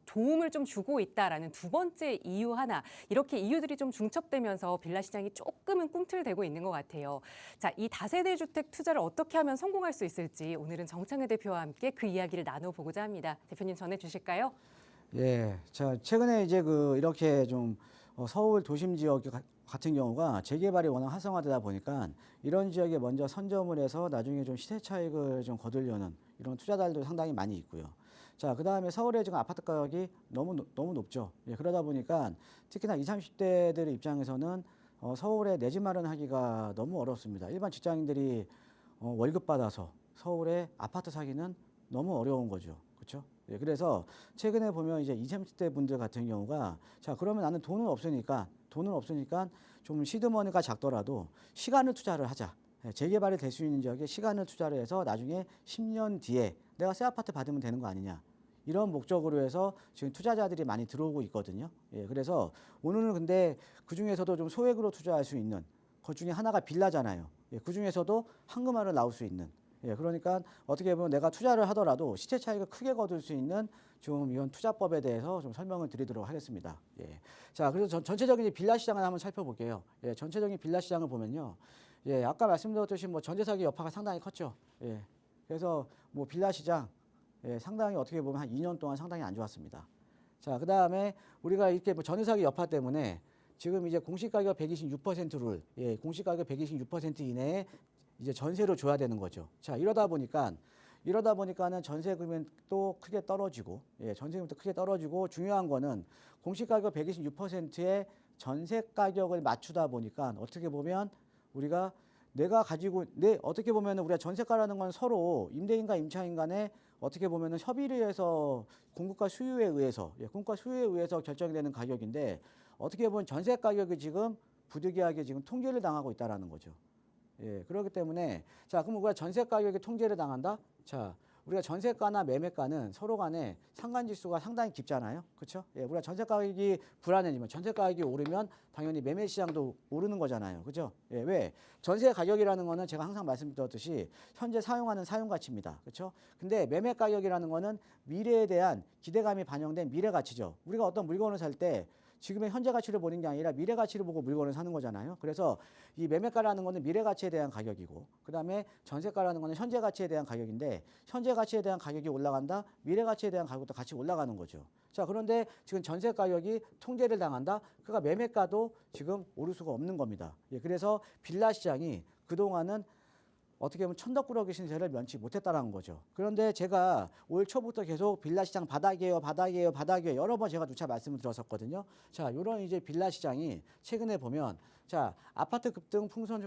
도움을 좀 주고 있다라는 두 번째 이유 하나, 이렇게 이유들이 좀 중첩되면서 빌라 시장이 조금은 꿈틀대고 있는 것 같아요. 자, 이 다세대 주택 투자를 어떻게 하면 성공할 수 있을지 오늘은 정창회 대표와 함께 그 이야기를 나눠보고자 합니다. 대표님 전해주실까요? 예, 자 최근에 이제 이렇게 좀 서울 도심 지역 같은 경우가 재개발이 워낙 활성화되다 보니까 이런 지역에 먼저 선점을 해서 나중에 좀 시세 차익을 좀 거두려는 이런 투자자들도 상당히 많이 있고요. 자, 그 다음에 서울의 지금 아파트 가격이 너무 높죠. 예, 그러다 보니까 특히나 20, 30대들의 입장에서는 서울에 내 집 마련하기가 너무 어렵습니다. 일반 직장인들이 월급 받아서 서울에 아파트 사기는 너무 어려운 거죠. 그렇죠? 예, 그래서 최근에 보면 이제 20, 30대 분들 같은 경우가 자, 그러면 나는 돈은 없으니까 좀 시드머니가 작더라도 시간을 투자를 하자. 예, 재개발이 될 수 있는 지역에 시간을 투자를 해서 나중에 10년 뒤에 내가 새 아파트 받으면 되는 거 아니냐. 이런 목적으로 해서 지금 투자자들이 많이 들어오고 있거든요. 예, 그래서 오늘은 근데 그중에서도 좀 소액으로 투자할 수 있는 그 중에 하나가 빌라잖아요. 예, 그중에서도 한금화를 나올 수 있는 예, 그러니까 어떻게 보면 내가 투자를 하더라도 시세 차익을 크게 거둘 수 있는 좀 이런 투자법에 대해서 좀 설명을 드리도록 하겠습니다. 예. 자, 그래서 전체적인 빌라 시장을 한번 살펴볼게요. 예, 전체적인 빌라 시장을 보면요. 예, 아까 말씀드렸듯이 뭐 전세 사기 여파가 상당히 컸죠. 예. 그래서 뭐 빌라 시장 예, 상당히 어떻게 보면 한 2년 동안 상당히 안 좋았습니다. 자, 그다음에 우리가 이렇게 뭐 전세 사기 여파 때문에 지금 이제 공시가격 126%를 예, 공시가격 126% 이내에 이제 전세로 줘야 되는 거죠. 자, 이러다 보니까는 전세금은 또 크게 떨어지고, 예, 전세금도 크게 떨어지고 중요한 거는 공시가격 126%의 전세 가격을 맞추다 보니까 어떻게 보면 우리가 어떻게 보면 우리가 전세가라는 건 서로 임대인과 임차인 간에 어떻게 보면은 협의를 해서 공급과 수요에 의해서 결정이 되는 가격인데 어떻게 보면 전세 가격이 지금 부득이하게 지금 통제를 당하고 있다라는 거죠. 예, 그렇기 때문에 자, 그럼 우리가 전세 가격이 통제를 당한다? 자, 우리가 전세가나 매매가는 서로 간에 상관 지수가 상당히 깊잖아요. 그렇죠? 예, 우리가 전세 가격이 불안해지면 전세 가격이 오르면 당연히 매매 시장도 오르는 거잖아요. 그렇죠? 예, 왜? 전세 가격이라는 거는 제가 항상 말씀드렸듯이 현재 사용하는 사용 가치입니다. 그렇죠? 근데 매매 가격이라는 거는 미래에 대한 기대감이 반영된 미래 가치죠. 우리가 어떤 물건을 살 때 지금의 현재 가치를 보는 게 아니라 미래 가치를 보고 물건을 사는 거잖아요. 그래서 이 매매가라는 거는 미래 가치에 대한 가격이고 그다음에 전세가라는 거는 현재 가치에 대한 가격인데 현재 가치에 대한 가격이 올라간다. 미래 가치에 대한 가격도 같이 올라가는 거죠. 자, 그런데 지금 전세 가격이 통제를 당한다. 그러니까 매매가도 지금 오를 수가 없는 겁니다. 예, 그래서 빌라 시장이 그동안은 어떻게 보면 천덕꾸러기 신세를 면치 못했다는 거죠. 그런데 제가 올 초부터 계속 빌라 시장 바닥이에요 여러 번 제가 누차 말씀을 드렸었거든요. 자, 이런 이제 빌라 시장이 최근에 보면 자, 아파트 급등 풍선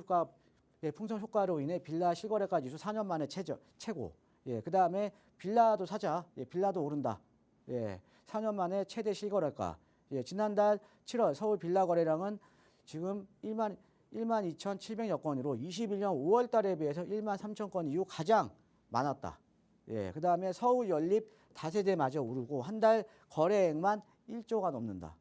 효과로 인해 빌라 실거래가 지수 4년 만에 최고. 예, 그다음에 빌라도 사자. 예, 빌라도 오른다. 예, 4년 만에 최대 실거래가. 예, 지난달 7월 서울 빌라 거래량은 지금 1만 2,700여 건으로 21년 5월 달에 비해서 1만 3천 건 이후 가장 많았다. 예, 그다음에 서울 연립 다세대마저 오르고 한 달 거래액만 1조가 넘는다.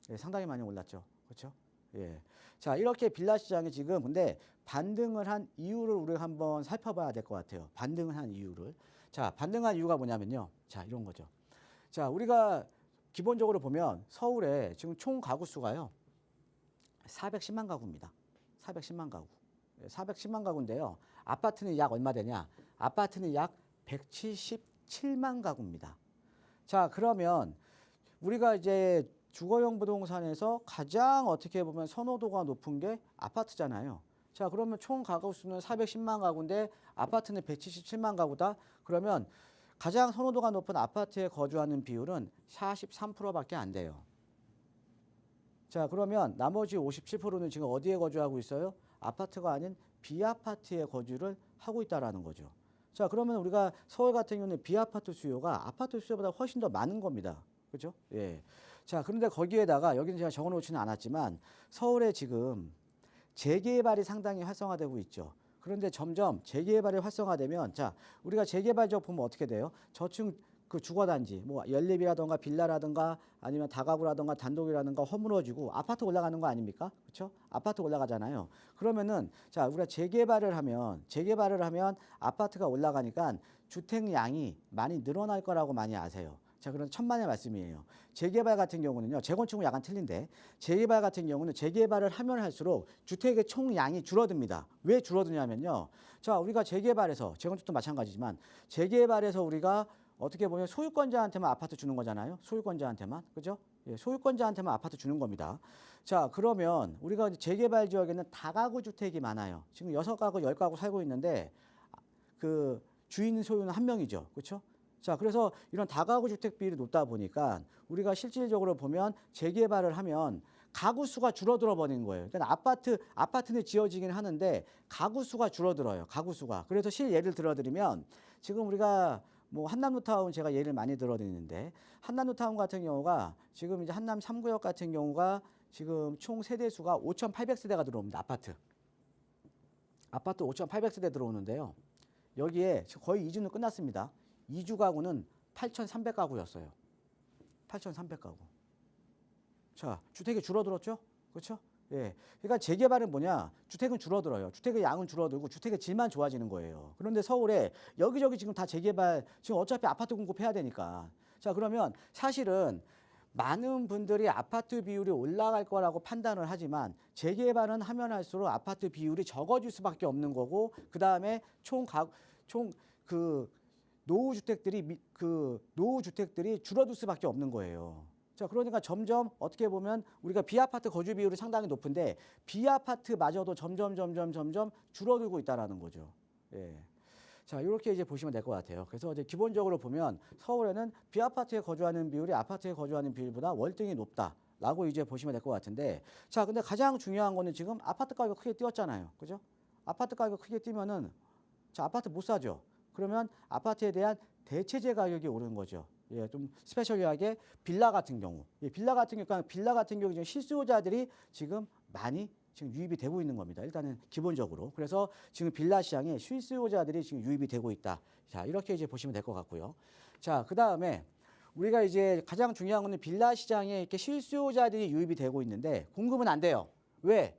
예, 상당히 많이 올랐죠. 그렇죠? 예. 자, 이렇게 빌라 시장이 지금 근데 반등을 한 이유를 우리가 한번 살펴봐야 될 것 같아요. 반등을 한 이유를. 자, 반등한 이유가 뭐냐면요. 자, 이런 거죠. 자, 우리가 기본적으로 보면 서울에 지금 총 가구 수가요. 410만 가구입니다. 410만 가구. 410만 가구인데요. 아파트는 약 얼마 되냐? 아파트는 약 177만 가구입니다. 자, 그러면 우리가 이제 주거용 부동산에서 가장 어떻게 보면 선호도가 높은 게 아파트잖아요. 자, 그러면 총 가구 수는 410만 가구인데 아파트는 177만 가구다. 그러면 가장 선호도가 높은 아파트에 거주하는 비율은 43%밖에 안 돼요. 자, 그러면 나머지 57%는 지금 어디에 거주하고 있어요? 아파트가 아닌 비아파트에 거주를 하고 있다라는 거죠. 자, 그러면 우리가 서울 같은 경우는 비아파트 수요가 아파트 수요보다 훨씬 더 많은 겁니다. 그렇죠? 예. 자, 그런데 거기에다가 여기는 제가 적어놓지는 않았지만 서울에 지금 재개발이 상당히 활성화되고 있죠. 그런데 점점 재개발이 활성화되면 자, 우리가 재개발 지역 보면 어떻게 돼요? 저층 그 주거단지, 뭐 연립이라든가 빌라라든가 아니면 다가구라든가 단독이라든가 허물어지고 아파트 올라가는 거 아닙니까? 그렇죠? 아파트 올라가잖아요. 그러면은 자, 우리가 재개발을 하면 아파트가 올라가니까 주택량이 많이 늘어날 거라고 많이 아세요. 자, 그런 천만의 말씀이에요. 재개발 같은 경우는요, 재건축은 약간 틀린데, 재개발 같은 경우는 재개발을 하면 할수록 주택의 총량이 줄어듭니다. 왜 줄어드냐면요. 자, 우리가 재개발해서, 재건축도 마찬가지지만, 재개발해서 우리가 어떻게 보면 소유권자한테만 아파트 주는 거잖아요. 소유권자한테만. 그죠? 예, 소유권자한테만 아파트 주는 겁니다. 자, 그러면 우리가 재개발 지역에는 다가구 주택이 많아요. 지금 6가구, 10가구 살고 있는데, 그 주인 소유는 한 명이죠. 그렇죠? 자, 그래서 이런 다가구 주택 비율이 높다 보니까 우리가 실질적으로 보면 재개발을 하면 가구 수가 줄어들어 버리는 거예요. 그러니까 아파트는 지어지긴 하는데 가구 수가 줄어들어요. 가구 수가. 그래서 예를 들어드리면 지금 우리가 뭐 한남뉴타운 제가 예를 많이 들어드리는데 한남뉴타운 같은 경우가 지금 이제 한남 3구역 같은 경우가 지금 총 세대 수가 5,800세대가 들어옵니다. 아파트 5,800세대 들어오는데요. 여기에 거의 이주는 끝났습니다. 이주 가구는 8,300가구였어요. 8,300가구. 자, 주택이 줄어들었죠? 그렇죠? 예. 그러니까 재개발은 뭐냐? 주택은 줄어들어요. 주택의 양은 줄어들고 주택의 질만 좋아지는 거예요. 그런데 서울에 여기저기 지금 다 재개발, 지금 어차피 아파트 공급해야 되니까. 자, 그러면 사실은 많은 분들이 아파트 비율이 올라갈 거라고 판단을 하지만 재개발은 하면 할수록 아파트 비율이 적어질 수밖에 없는 거고, 그 다음에 노후 주택들이 줄어들 수밖에 없는 거예요. 자, 그러니까 점점 어떻게 보면 우리가 비아파트 거주 비율이 상당히 높은데 비아파트마저도 점점 줄어들고 있다라는 거죠. 예. 자, 이렇게 이제 보시면 될 것 같아요. 그래서 이제 기본적으로 보면 서울에는 비아파트에 거주하는 비율이 아파트에 거주하는 비율보다 월등히 높다라고 이제 보시면 될 것 같은데, 자, 근데 가장 중요한 거는 지금 아파트 가격 크게 뛰었잖아요. 그죠? 아파트 가격 크게 뛰면은 자, 아파트 못 사죠. 그러면 아파트에 대한 대체재 가격이 오르는 거죠. 예, 좀 스페셜리하게 빌라 같은 경우. 예, 빌라 같은 경우 지금 실수요자들이 지금 많이 지금 유입이 되고 있는 겁니다. 일단은 기본적으로. 그래서 지금 빌라 시장에 실수요자들이 지금 유입이 되고 있다. 자, 이렇게 이제 보시면 될 것 같고요. 자, 그다음에 우리가 이제 가장 중요한 거는 빌라 시장에 이렇게 실수요자들이 유입이 되고 있는데 공급은 안 돼요. 왜?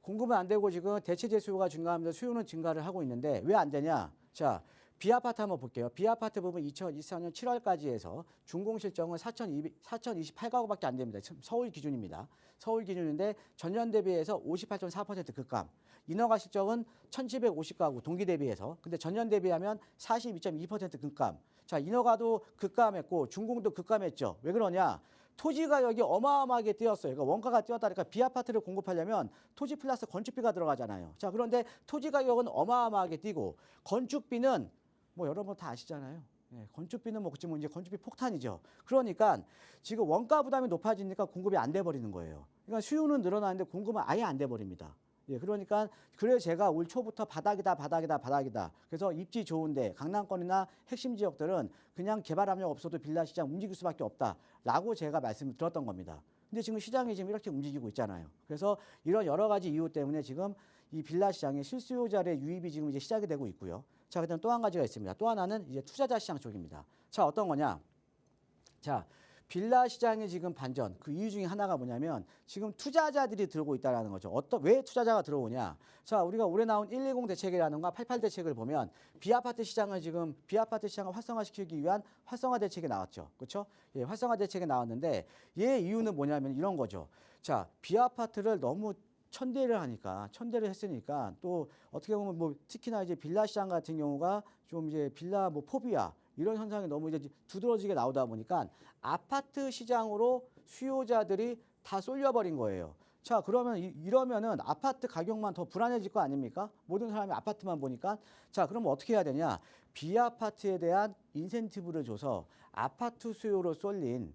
공급은 안 되고 지금 대체재 수요가 증가하면서 수요는 증가를 하고 있는데 왜 안 되냐? 자, 비아파트 한번 볼게요. 비아파트 부분 2024년 7월까지 해서 준공 실정은 4,028가구밖에 안 됩니다. 서울 기준입니다. 서울 기준인데 전년 대비해서 58.4% 급감. 인허가 실정은 1,750가구 동기 대비해서. 근데 전년 대비하면 42.2% 급감. 자, 인허가도 급감했고 준공도 급감했죠. 왜 그러냐? 토지 가격이 어마어마하게 뛰었어요. 그러니까 원가가 뛰었다니까 비아파트를 공급하려면 토지 플러스 건축비가 들어가잖아요. 자, 그런데 토지 가격은 어마어마하게 뛰고 건축비는 뭐 여러분 다 아시잖아요. 예, 건축비는 뭐 그치 뭐 이제 건축비 폭탄이죠. 그러니까 지금 원가 부담이 높아지니까 공급이 안 돼 버리는 거예요. 그러니까 수요는 늘어나는데 공급은 아예 안 돼 버립니다. 예, 그러니까 그래서 제가 올 초부터 바닥이다. 그래서 입지 좋은데 강남권이나 핵심 지역들은 그냥 개발 압력 없어도 빌라 시장 움직일 수밖에 없다라고 제가 말씀을 드렸던 겁니다. 근데 지금 시장이 지금 이렇게 움직이고 있잖아요. 그래서 이런 여러 가지 이유 때문에 지금 이 빌라 시장의 실수요자의 유입이 지금 이제 시작이 되고 있고요. 자, 그다음 또 한 가지가 있습니다. 또 하나는 이제 투자자 시장 쪽입니다. 자, 어떤 거냐? 자, 빌라 시장의 지금 반전, 그 이유 중에 하나가 뭐냐면 지금 투자자들이 들어오고 있다는 거죠. 왜 투자자가 들어오냐? 자, 우리가 올해 나온 120 대책이라든가 88 대책을 보면 비아파트 시장을 활성화시키기 위한 활성화 대책이 나왔죠. 그렇죠? 예, 활성화 대책이 나왔는데 얘 이유는 뭐냐면 이런 거죠. 자, 비아파트를 너무 천대를 했으니까 또 어떻게 보면 뭐 특히나 이제 빌라 시장 같은 경우가 좀 이제 빌라 뭐 포비아 이런 현상이 너무 이제 두드러지게 나오다 보니까 아파트 시장으로 수요자들이 다 쏠려버린 거예요. 자, 그러면 이러면은 아파트 가격만 더 불안해질 거 아닙니까? 모든 사람이 아파트만 보니까. 자, 그러면 어떻게 해야 되냐? 비아파트에 대한 인센티브를 줘서 아파트 수요로 쏠린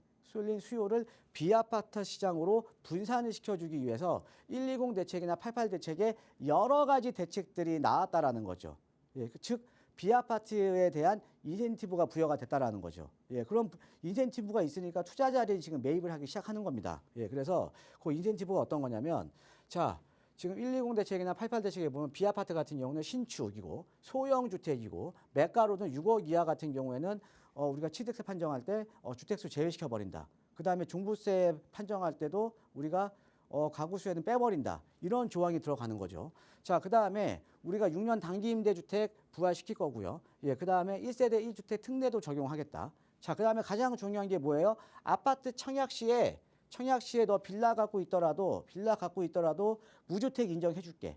수요를 비아파트 시장으로 분산을 시켜주기 위해서 120 대책이나 88 대책에 여러 가지 대책들이 나왔다라는 거죠. 예, 즉 비아파트에 대한 인센티브가 부여가 됐다라는 거죠. 예, 그럼 인센티브가 있으니까 투자자들이 지금 매입을 하기 시작하는 겁니다. 예, 그래서 그 인센티브가 어떤 거냐면, 자, 지금 120 대책이나 88 대책에 보면 비아파트 같은 경우는 신축이고 소형 주택이고 매가로는 6억 이하 같은 경우에는 우리가 취득세 판정할 때 주택수 제외시켜 버린다. 그 다음에 종부세 판정할 때도 우리가 가구수에는 빼버린다. 이런 조항이 들어가는 거죠. 자, 그 다음에 우리가 6년 단기 임대주택 부활시킬 거고요. 예, 그 다음에 1세대 1주택 특례도 적용하겠다. 자, 그 다음에 가장 중요한 게 뭐예요? 아파트 청약 시에 너 빌라 갖고 있더라도 무주택 인정해 줄게.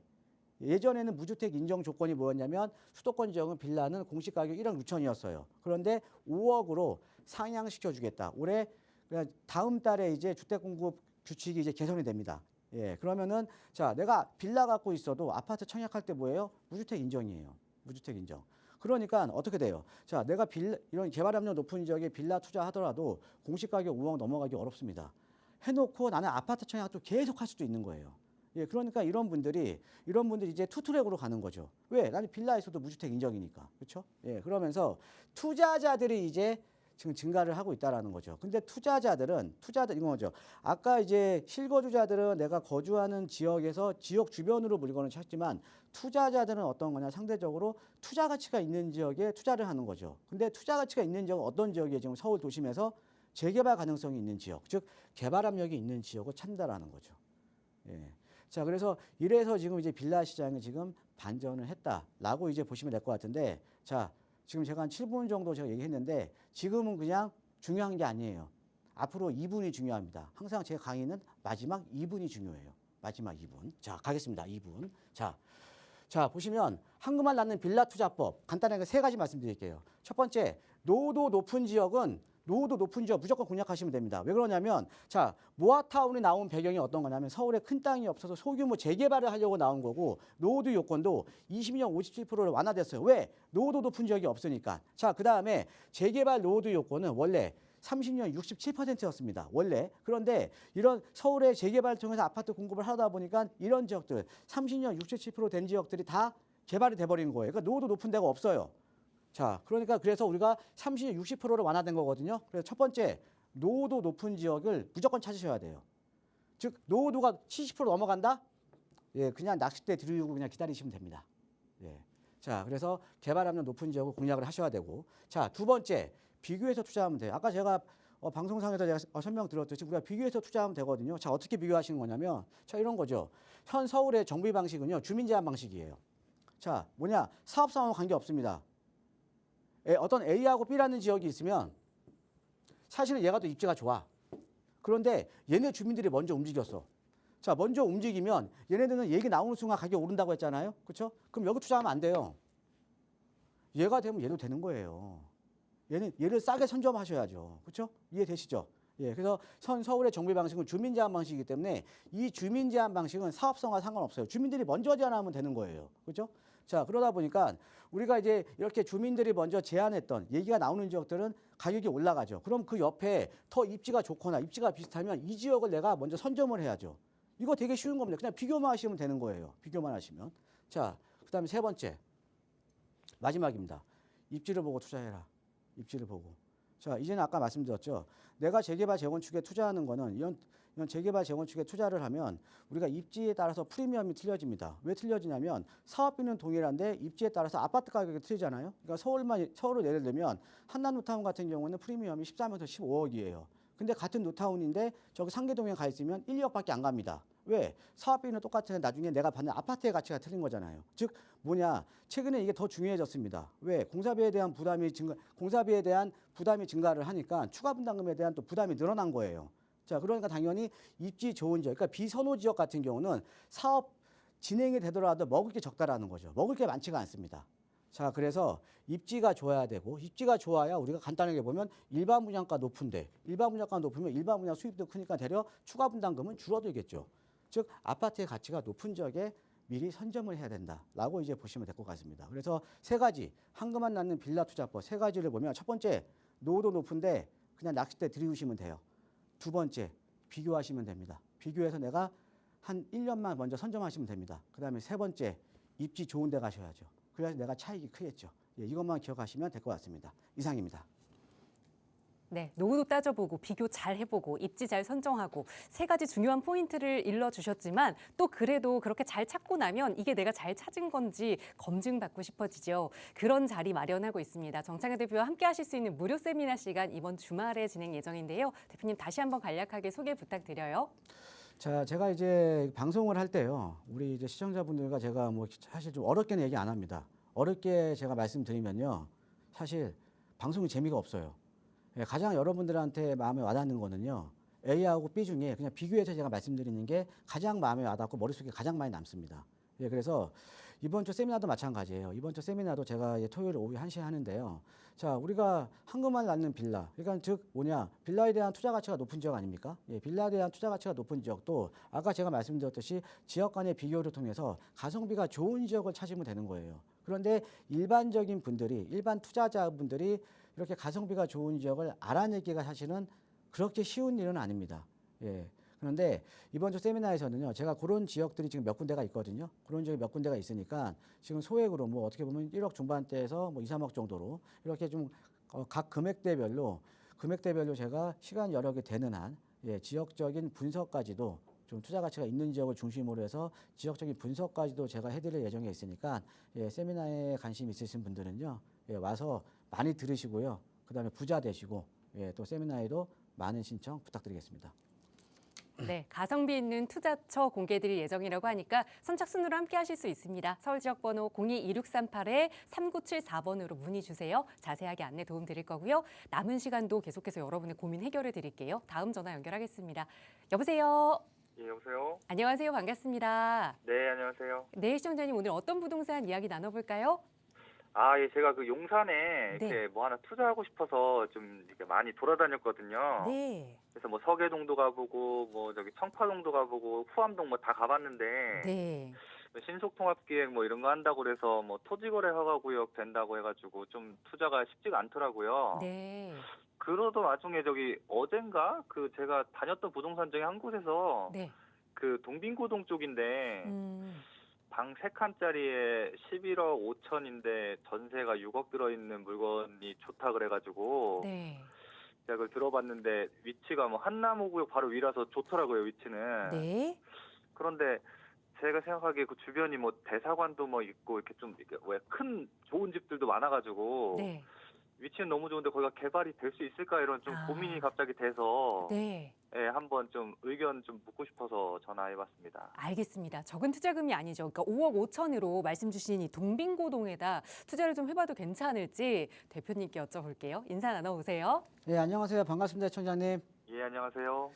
예전에는 무주택 인정 조건이 뭐였냐면 수도권 지역은 빌라는 공시가격 1억 6천이었어요. 그런데 5억으로 상향시켜 주겠다. 올해 다음 달에 이제 주택 공급 규칙이 이제 개선이 됩니다. 예, 그러면은 자, 내가 빌라 갖고 있어도 아파트 청약할 때 뭐예요? 무주택 인정이에요. 무주택 인정. 그러니까 어떻게 돼요? 자, 내가 이런 개발 압력 높은 지역에 빌라 투자하더라도 공시가격 5억 넘어가기 어렵습니다. 해놓고 나는 아파트 청약도 계속 할 수도 있는 거예요. 예, 그러니까 이런 분들이 이제 투트랙으로 가는 거죠. 왜? 나는 빌라에서도 무주택 인정이니까. 그렇죠? 예, 그러면서 투자자들이 이제 지금 증가를 하고 있다라는 거죠. 근데 투자들 이건 거죠. 아까 이제 실거주자들은 내가 거주하는 지역에서 지역 주변으로 물건을 찾지만 투자자들은 어떤 거냐? 상대적으로 투자 가치가 있는 지역에 투자를 하는 거죠. 근데 투자 가치가 있는 지역은 어떤 지역이에요? 지금 서울 도심에서 재개발 가능성이 있는 지역, 즉 개발 압력이 있는 지역을 찾는다라는 거죠. 예. 자, 그래서 이래서 지금 이제 빌라 시장이 지금 반전을 했다라고 이제 보시면 될 것 같은데, 자, 지금 제가 한 7분 정도 제가 얘기했는데 지금은 그냥 중요한 게 아니에요. 앞으로 2분이 중요합니다. 항상 제 강의는 마지막 2분이 중요해요. 마지막 2분. 자, 가겠습니다. 2분. 자, 보시면 한금알 낳는 빌라 투자법 간단하게 3가지 말씀드릴게요. 첫 번째, 노후도 높은 지역 무조건 공략하시면 됩니다. 왜 그러냐면, 자, 모아타운이 나온 배경이 어떤 거냐면 서울에 큰 땅이 없어서 소규모 재개발을 하려고 나온 거고, 노후도 요건도 20년 57%를 완화됐어요. 왜? 노후도 높은 지역이 없으니까. 자, 그 다음에 재개발 노후도 요건은 원래 30년 67%였습니다. 원래. 그런데 이런 서울의 재개발을 통해서 아파트 공급을 하다 보니까 이런 지역들, 30년 67%된 지역들이 다 개발이 돼버린 거예요. 그러니까 노후도 높은 데가 없어요. 자, 그래서 우리가 30년 60%로 완화된 거거든요. 그래서 첫 번째, 노후도 높은 지역을 무조건 찾으셔야 돼요. 즉, 노후도가 70% 넘어간다? 예, 그냥 낚싯대 들이고 그냥 기다리시면 됩니다. 예. 자, 그래서 개발 압력 높은 지역을 공략을 하셔야 되고. 자, 두 번째, 비교해서 투자하면 돼요. 아까 제가 방송상에서 제가 설명드렸듯이 우리가 비교해서 투자하면 되거든요. 자, 어떻게 비교하시는 거냐면, 자, 이런 거죠. 현 서울의 정비 방식은요, 주민 제한 방식이에요. 자, 뭐냐? 사업상황과 관계 없습니다. 어떤 A하고 B라는 지역이 있으면 사실은 얘가 더 입지가 좋아. 그런데 얘네 주민들이 먼저 움직였어. 자, 먼저 움직이면 얘네들은 얘기 나오는 순간 가격이 오른다고 했잖아요. 그렇죠? 그럼 여기 투자하면 안 돼요. 얘가 되면 얘도 되는 거예요. 얘를 싸게 선점하셔야죠. 그렇죠? 이해되시죠? 예, 그래서 서울의 정비 방식은 주민 제한 방식이기 때문에 이 주민 제한 방식은 사업성과 상관없어요. 주민들이 먼저 제한하면 되는 거예요. 그렇죠? 자, 그러다 보니까 우리가 이제 이렇게 주민들이 먼저 제안했던 얘기가 나오는 지역들은 가격이 올라가죠. 그럼 그 옆에 더 입지가 좋거나 입지가 비슷하면 이 지역을 내가 먼저 선점을 해야죠. 이거 되게 쉬운 겁니다. 그냥 비교만 하시면 되는 거예요. 비교만 하시면. 자, 그다음에 세 번째. 마지막입니다. 입지를 보고 투자해라. 입지를 보고. 자, 이제는 아까 말씀드렸죠. 내가 재개발 재건축에 투자하는 거는 이런 재개발 재건축에 투자를 하면 우리가 입지에 따라서 프리미엄이 틀려집니다. 왜 틀려지냐면 사업비는 동일한데 입지에 따라서 아파트 가격이 틀리잖아요. 그러니까 서울을 예를 들면 한남 뉴타운 같은 경우는 프리미엄이 13에서 15억이에요. 근데 같은 뉴타운인데 저기 상계동에 가 있으면 1, 2억밖에 안 갑니다. 왜? 사업비는 똑같은데 나중에 내가 받는 아파트의 가치가 틀린 거잖아요. 즉 뭐냐? 최근에 이게 더 중요해졌습니다. 왜? 공사비에 대한 부담이 증가를 하니까 추가 분담금에 대한 또 부담이 늘어난 거예요. 자, 그러니까 당연히 입지 좋은 지역, 그러니까 비선호 지역 같은 경우는 사업 진행이 되더라도 먹을 게 적다라는 거죠. 먹을 게 많지가 않습니다. 자, 그래서 입지가 좋아야 되고 입지가 좋아야 우리가 간단하게 보면 일반 분양가 높은데 일반 분양가 높으면 일반 분양 수입도 크니까 되려 추가 분담금은 줄어들겠죠. 즉 아파트의 가치가 높은 지역에 미리 선점을 해야 된다라고 이제 보시면 될 것 같습니다. 그래서 세 가지 한금만 낳는 빌라 투자법 세 가지를 보면 첫 번째 노후도 높은데 그냥 낚싯대 들이우시면 돼요. 두 번째 비교하시면 됩니다. 비교해서 내가 한 1년만 먼저 선점하시면 됩니다. 그다음에 세 번째 입지 좋은 데 가셔야죠. 그래야지 내가 차익이 크겠죠. 예, 이것만 기억하시면 될 것 같습니다. 이상입니다. 네, 노후도 따져보고 비교 잘 해보고 입지 잘 선정하고 세 가지 중요한 포인트를 일러주셨지만 또 그래도 그렇게 잘 찾고 나면 이게 내가 잘 찾은 건지 검증받고 싶어지죠. 그런 자리 마련하고 있습니다. 정창현 대표와 함께 하실 수 있는 무료 세미나 시간 이번 주말에 진행 예정인데요. 대표님 다시 한번 간략하게 소개 부탁드려요. 자, 제가 이제 방송을 할 때요. 우리 이제 시청자분들과 제가 뭐 사실 좀 어렵게는 얘기 안 합니다. 어렵게 제가 말씀드리면요. 사실 방송이 재미가 없어요. 예, 가장 여러분들한테 마음에 와닿는 거는요. A하고 B 중에 그냥 비교해서 제가 말씀드리는 게 가장 마음에 와닿고 머릿속에 가장 많이 남습니다. 예, 그래서 이번 주 세미나도 마찬가지예요. 이번 주 세미나도 제가 토요일 오후 1시에 하는데요. 자, 우리가 한금만 낳는 빌라. 그러니까 즉 뭐냐? 빌라에 대한 투자 가치가 높은 지역 아닙니까? 예, 빌라에 대한 투자 가치가 높은 지역도 아까 제가 말씀드렸듯이 지역 간의 비교를 통해서 가성비가 좋은 지역을 찾으면 되는 거예요. 그런데 일반 투자자분들이 이렇게 가성비가 좋은 지역을 알아내기가 사실은 그렇게 쉬운 일은 아닙니다. 예. 그런데 이번 주 세미나에서는요, 제가 그런 지역들이 지금 몇 군데가 있거든요. 그런 지역이 몇 군데가 있으니까 지금 소액으로 뭐 어떻게 보면 1억 중반대에서 뭐 2, 3억 정도로 이렇게 좀 각 금액대별로 제가 시간 여력이 되는 한 예, 지역적인 분석까지도 좀 투자 가치가 있는 지역을 중심으로 해서 지역적인 분석까지도 제가 해드릴 예정에 있으니까 예, 세미나에 관심 있으신 분들은요, 예, 와서 많이 들으시고요. 그다음에 부자 되시고 예, 또 세미나에도 많은 신청 부탁드리겠습니다. 네, 가성비 있는 투자처 공개드릴 예정이라고 하니까 선착순으로 함께 하실 수 있습니다. 서울지역번호 02-2638-3974번으로 문의 주세요. 자세하게 안내 도움 드릴 거고요. 남은 시간도 계속해서 여러분의 고민 해결해 드릴게요. 다음 전화 연결하겠습니다. 여보세요. 예, 여보세요? 안녕하세요. 반갑습니다. 네, 안녕하세요. 네, 시청자님 오늘 어떤 부동산 이야기 나눠볼까요? 예, 제가 그 용산에 네. 이렇게 뭐 하나 투자하고 싶어서 좀 이렇게 많이 돌아다녔거든요. 네. 그래서 뭐 서계동도 가보고, 뭐 저기 청파동도 가보고, 후암동 뭐 다 가봤는데, 네. 신속통합기획 뭐 이런 거 한다고 그래서 뭐 토지거래 허가구역 된다고 해가지고 좀 투자가 쉽지가 않더라고요. 네. 그러던 와중에 저기 어젠가 그 제가 다녔던 부동산 중에 한 곳에서 네. 그 동빙고동 쪽인데, 음. 방 3칸짜리에 11억 5천인데 전세가 6억 들어있는 물건이 좋다 그래가지고 네. 제가 그걸 들어봤는데 위치가 뭐 한남호구역 바로 위라서 좋더라고요, 위치는. 네. 그런데 제가 생각하기에 그 주변이 뭐 대사관도 뭐 있고 이렇게 좀 이렇게 왜 큰 좋은 집들도 많아가지고 네. 위치는 너무 좋은데 거기가 개발이 될 수 있을까 이런 좀 고민이 갑자기 돼서 네. 예, 한번 좀 의견 좀 묻고 싶어서 전화해봤습니다. 알겠습니다. 적은 투자금이 아니죠. 그러니까 5억 5천으로 말씀 주신 이 동빙고동에다 투자를 좀 해봐도 괜찮을지 대표님께 여쭤볼게요. 인사 나눠보세요. 예, 안녕하세요. 반갑습니다, 시청자님. 예, 안녕하세요.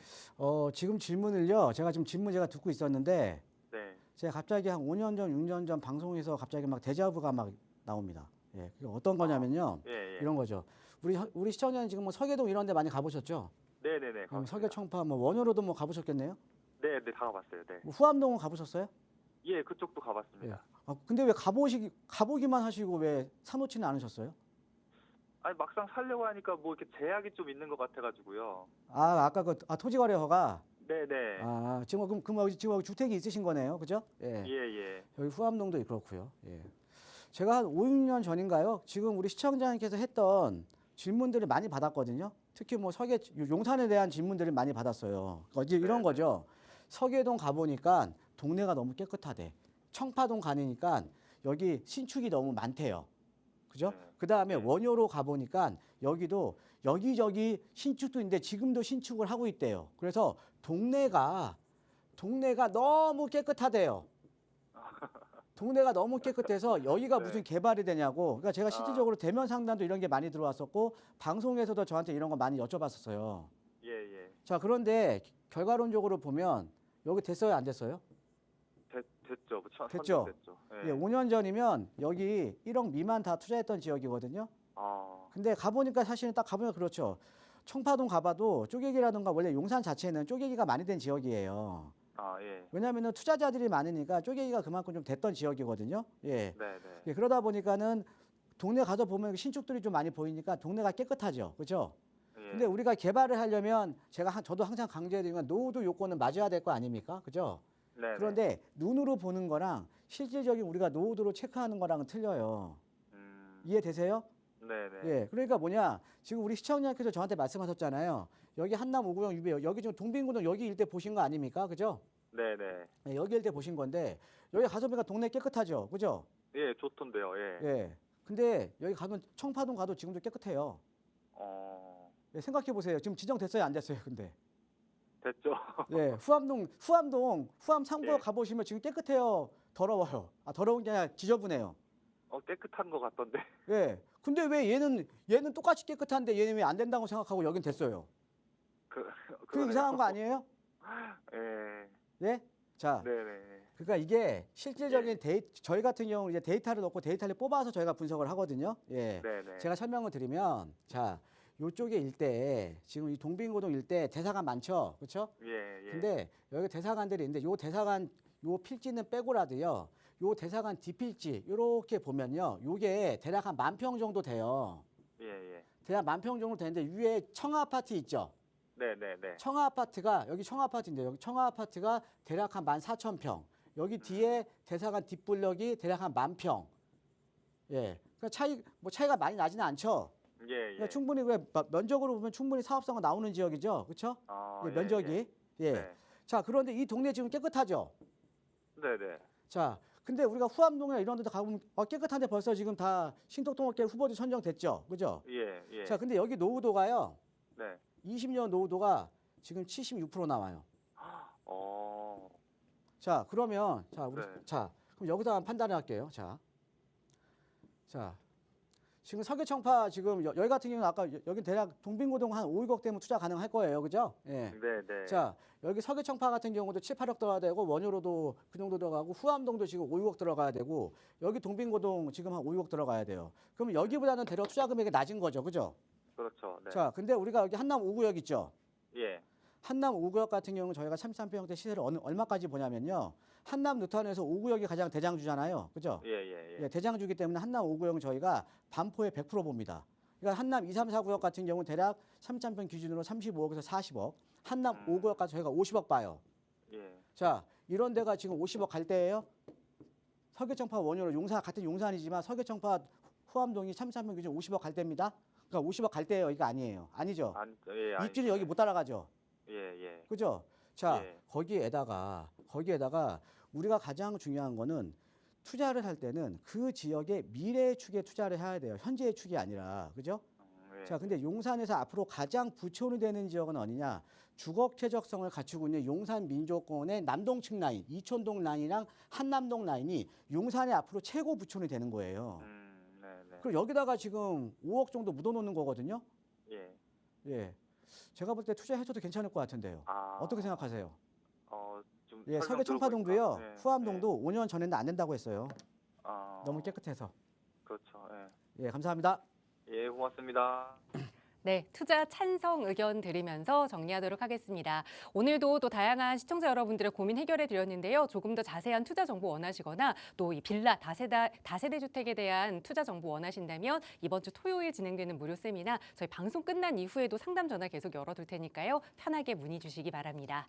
지금 질문을요. 제가 듣고 있었는데 네. 제가 갑자기 한 5년 전, 6년 전 방송에서 갑자기 막 데자부가 막 나옵니다. 예, 그게 어떤 거냐면요. 예. 이런 거죠. 우리 시청자님 지금 뭐 서계동 이런 데 많이 가보셨죠? 네네네. 그럼 서계청파 뭐 원효로도 뭐 가보셨겠네요? 네, 다 가봤어요. 네. 뭐 후암동은 가보셨어요? 예, 그쪽도 가봤습니다. 근데 왜 가보기만 하시고 왜 사놓지는 않으셨어요? 아니 막상 살려고 하니까 뭐 이렇게 제약이 좀 있는 것 같아가지고요. 아까 토지거래 허가. 네네. 아, 지금 여기 주택이 있으신 거네요. 그죠? 예. 예. 여기 후암동도 그렇고요. 예. 제가 한 5, 6년 전인가요? 지금 우리 시청자님께서 했던 질문들을 많이 받았거든요. 특히 뭐 용산에 대한 질문들을 많이 받았어요. 이제 이런 네네. 거죠. 서계동 가보니까 동네가 너무 깨끗하대. 청파동 가니까 여기 신축이 너무 많대요. 그죠? 네. 그 다음에 네. 원효로 가보니까 여기도 여기저기 신축도 있는데 지금도 신축을 하고 있대요. 그래서 동네가 너무 깨끗하대요. 동네가 너무 깨끗해서 여기가 네. 무슨 개발이 되냐고. 그러니까 제가 실질적으로 대면 상담도 이런 게 많이 들어왔었고 방송에서도 저한테 이런 거 많이 여쭤봤었어요. 예. 자, 그런데 결과론적으로 보면 여기 됐어요, 안 됐어요? 됐죠. 됐죠? 됐죠. 예, 5년 전이면 여기 1억 미만 다 투자했던 지역이거든요. 근데 가보니까 사실은 딱 가보면 그렇죠. 청파동 가봐도 쪼개기라든가 원래 용산 자체는 쪼개기가 많이 된 지역이에요. 예. 왜냐하면 투자자들이 많으니까 쪼개기가 그만큼 좀 됐던 지역이거든요. 예. 네네. 예, 그러다 보니까는 동네 가서 보면 신축들이 좀 많이 보이니까 동네가 깨끗하죠. 그렇죠? 예. 근데 우리가 개발을 하려면 저도 항상 강조해드리면 노후도 요건은 맞아야 될 거 아닙니까? 그죠? 네네. 그런데 눈으로 보는 거랑 실질적인 우리가 노후도로 체크하는 거랑은 틀려요. 이해되세요? 네네. 예. 그러니까 뭐냐? 지금 우리 시청자님께서 저한테 말씀하셨잖아요. 여기 한남 5구역 유배 여기 지금 동빈구동 여기 일대 보신 거 아닙니까? 그죠? 네네. 예, 여기 일대 보신 건데 여기 가서 보니까 동네 깨끗하죠. 그죠? 예, 좋던데요. 예. 예. 근데 여기 가면 청파동 가도 지금도 깨끗해요. 예, 생각해 보세요. 지금 지정됐어요, 안 됐어요? 근데 됐죠. 예, 후암 3구역 예. 가보시면 지금 깨끗해요. 더러워요. 더러운 게 아니라 지저분해요. 깨끗한 것 같던데. 예. 근데 왜 얘는 똑같이 깨끗한데 얘는 왜 안 된다고 생각하고 여긴 됐어요? 그 그러네요. 이상한 거 아니에요? 예. 예? 자, 네네. 그러니까 이게 실질적인 저희 같은 경우 이제 데이터를 넣고 데이터를 뽑아서 저희가 분석을 하거든요. 예. 네네. 제가 설명을 드리면 자, 요쪽에 일대에 지금 이 동빈고동 일대 대사관 많죠. 그렇죠? 예. 근데 여기 대사관들이 있는데 요 대사관 요 필지는 빼고라도요. 요 대사관 뒷필지 요렇게 보면요. 요게 대략 한 10,000평 정도 돼요. 예. 대략 10,000평 정도 되는데 위에 청아 아파트 있죠. 네네네. 청아 아파트가 여기 청아 아파트인데 여기 청아 아파트가 대략 한 14,000평. 여기 뒤에 대사관 뒷블럭이 대략 한 10,000평. 예. 그러니까 차이가 많이 나지는 않죠. 예. 그러니까 충분히 면적으로 보면 충분히 사업성은 나오는 지역이죠. 그렇죠? 예, 면적이. 예. 네. 자, 그런데 이 동네 지금 깨끗하죠. 네네. 자, 근데 우리가 후암동이나 이런 데도 가보면 깨끗한데 벌써 지금 다 신속통합계 후보지 선정됐죠. 그죠? 예. 자, 근데 여기 노후도가요. 네. 20년 노후도가 지금 76% 나와요. 어. 자, 그러면 우리 네. 그럼 여기서 한번 판단을 할게요. 자. 지금 서계청파 지금 여기 같은 경우는 아까 여기 대략 동빈고동 한 5, 6억 되면 투자 가능할 거예요. 그죠? 예. 네네. 자, 여기 서계청파 같은 경우도 7, 8억 들어가야 되고 원효로도 그 정도 들어가고 후암동도 지금 5, 6억 들어가야 되고 여기 동빈고동 지금 한 5, 6억 들어가야 돼요. 그럼 여기보다는 대략 투자 금액이 낮은 거죠. 그죠? 그렇죠. 네. 자, 근데 우리가 여기 한남 5구역 있죠. 예. 한남 5구역 같은 경우는 저희가 33평대 시세를 얼마까지 보냐면요. 한남 뉴타운에서 5구역이 가장 대장주잖아요. 그죠? 예. 대장주기 때문에 한남 5구역은 저희가 반포에 100% 봅니다. 그러니까 한남 2, 3, 4구역 같은 경우는 대략 33평 기준으로 35억에서 40억. 한남 5구역까지 저희가 50억 봐요. 예. 자, 이런 데가 지금 50억 갈 때예요. 서계청파 원효로 같은 용산이지만 서계청파 후암동이 33평 기준 50억 갈 때입니다. 그러니까 50억 갈 때예요. 이거 아니에요. 아니죠? 입주는 여기 못 따라가죠. 예. 그죠? 자, 예. 거기에다가 우리가 가장 중요한 거는 투자를 할 때는 그 지역의 미래의 축에 투자를 해야 돼요. 현재의 축이 아니라. 그죠? 예. 자, 근데 용산에서 앞으로 가장 부촌이 되는 지역은 어디냐? 주거 쾌적성을 갖추고 있는 용산 민족공원의 남동층 라인, 이촌동 라인이랑 한남동 라인이 용산의 앞으로 최고 부촌이 되는 거예요. 네네. 그리고 여기다가 지금 5억 정도 묻어놓는 거거든요. 예. 제가 볼 때 투자해줘도 괜찮을 것 같은데요. 어떻게 생각하세요? 좀 서계 청파동도요. 후암동도 5년 전에는 안 된다고 했어요. 너무 깨끗해서. 그렇죠. 감사합니다. 예, 고맙습니다. 네, 투자 찬성 의견 드리면서 정리하도록 하겠습니다. 오늘도 또 다양한 시청자 여러분들의 고민 해결해 드렸는데요. 조금 더 자세한 투자 정보 원하시거나 또 이 빌라 다세대 주택에 대한 투자 정보 원하신다면 이번 주 토요일 진행되는 무료 세미나 저희 방송 끝난 이후에도 상담 전화 계속 열어둘 테니까요. 편하게 문의 주시기 바랍니다.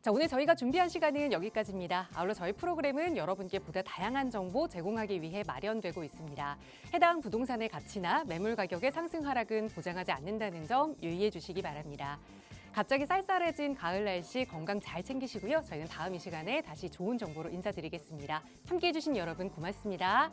자, 오늘 저희가 준비한 시간은 여기까지입니다. 아울러 저희 프로그램은 여러분께 보다 다양한 정보 제공하기 위해 마련되고 있습니다. 해당 부동산의 가치나 매물 가격의 상승 하락은 보장하지 않는다는 점 유의해 주시기 바랍니다. 갑자기 쌀쌀해진 가을 날씨 건강 잘 챙기시고요. 저희는 다음 이 시간에 다시 좋은 정보로 인사드리겠습니다. 함께해 주신 여러분 고맙습니다.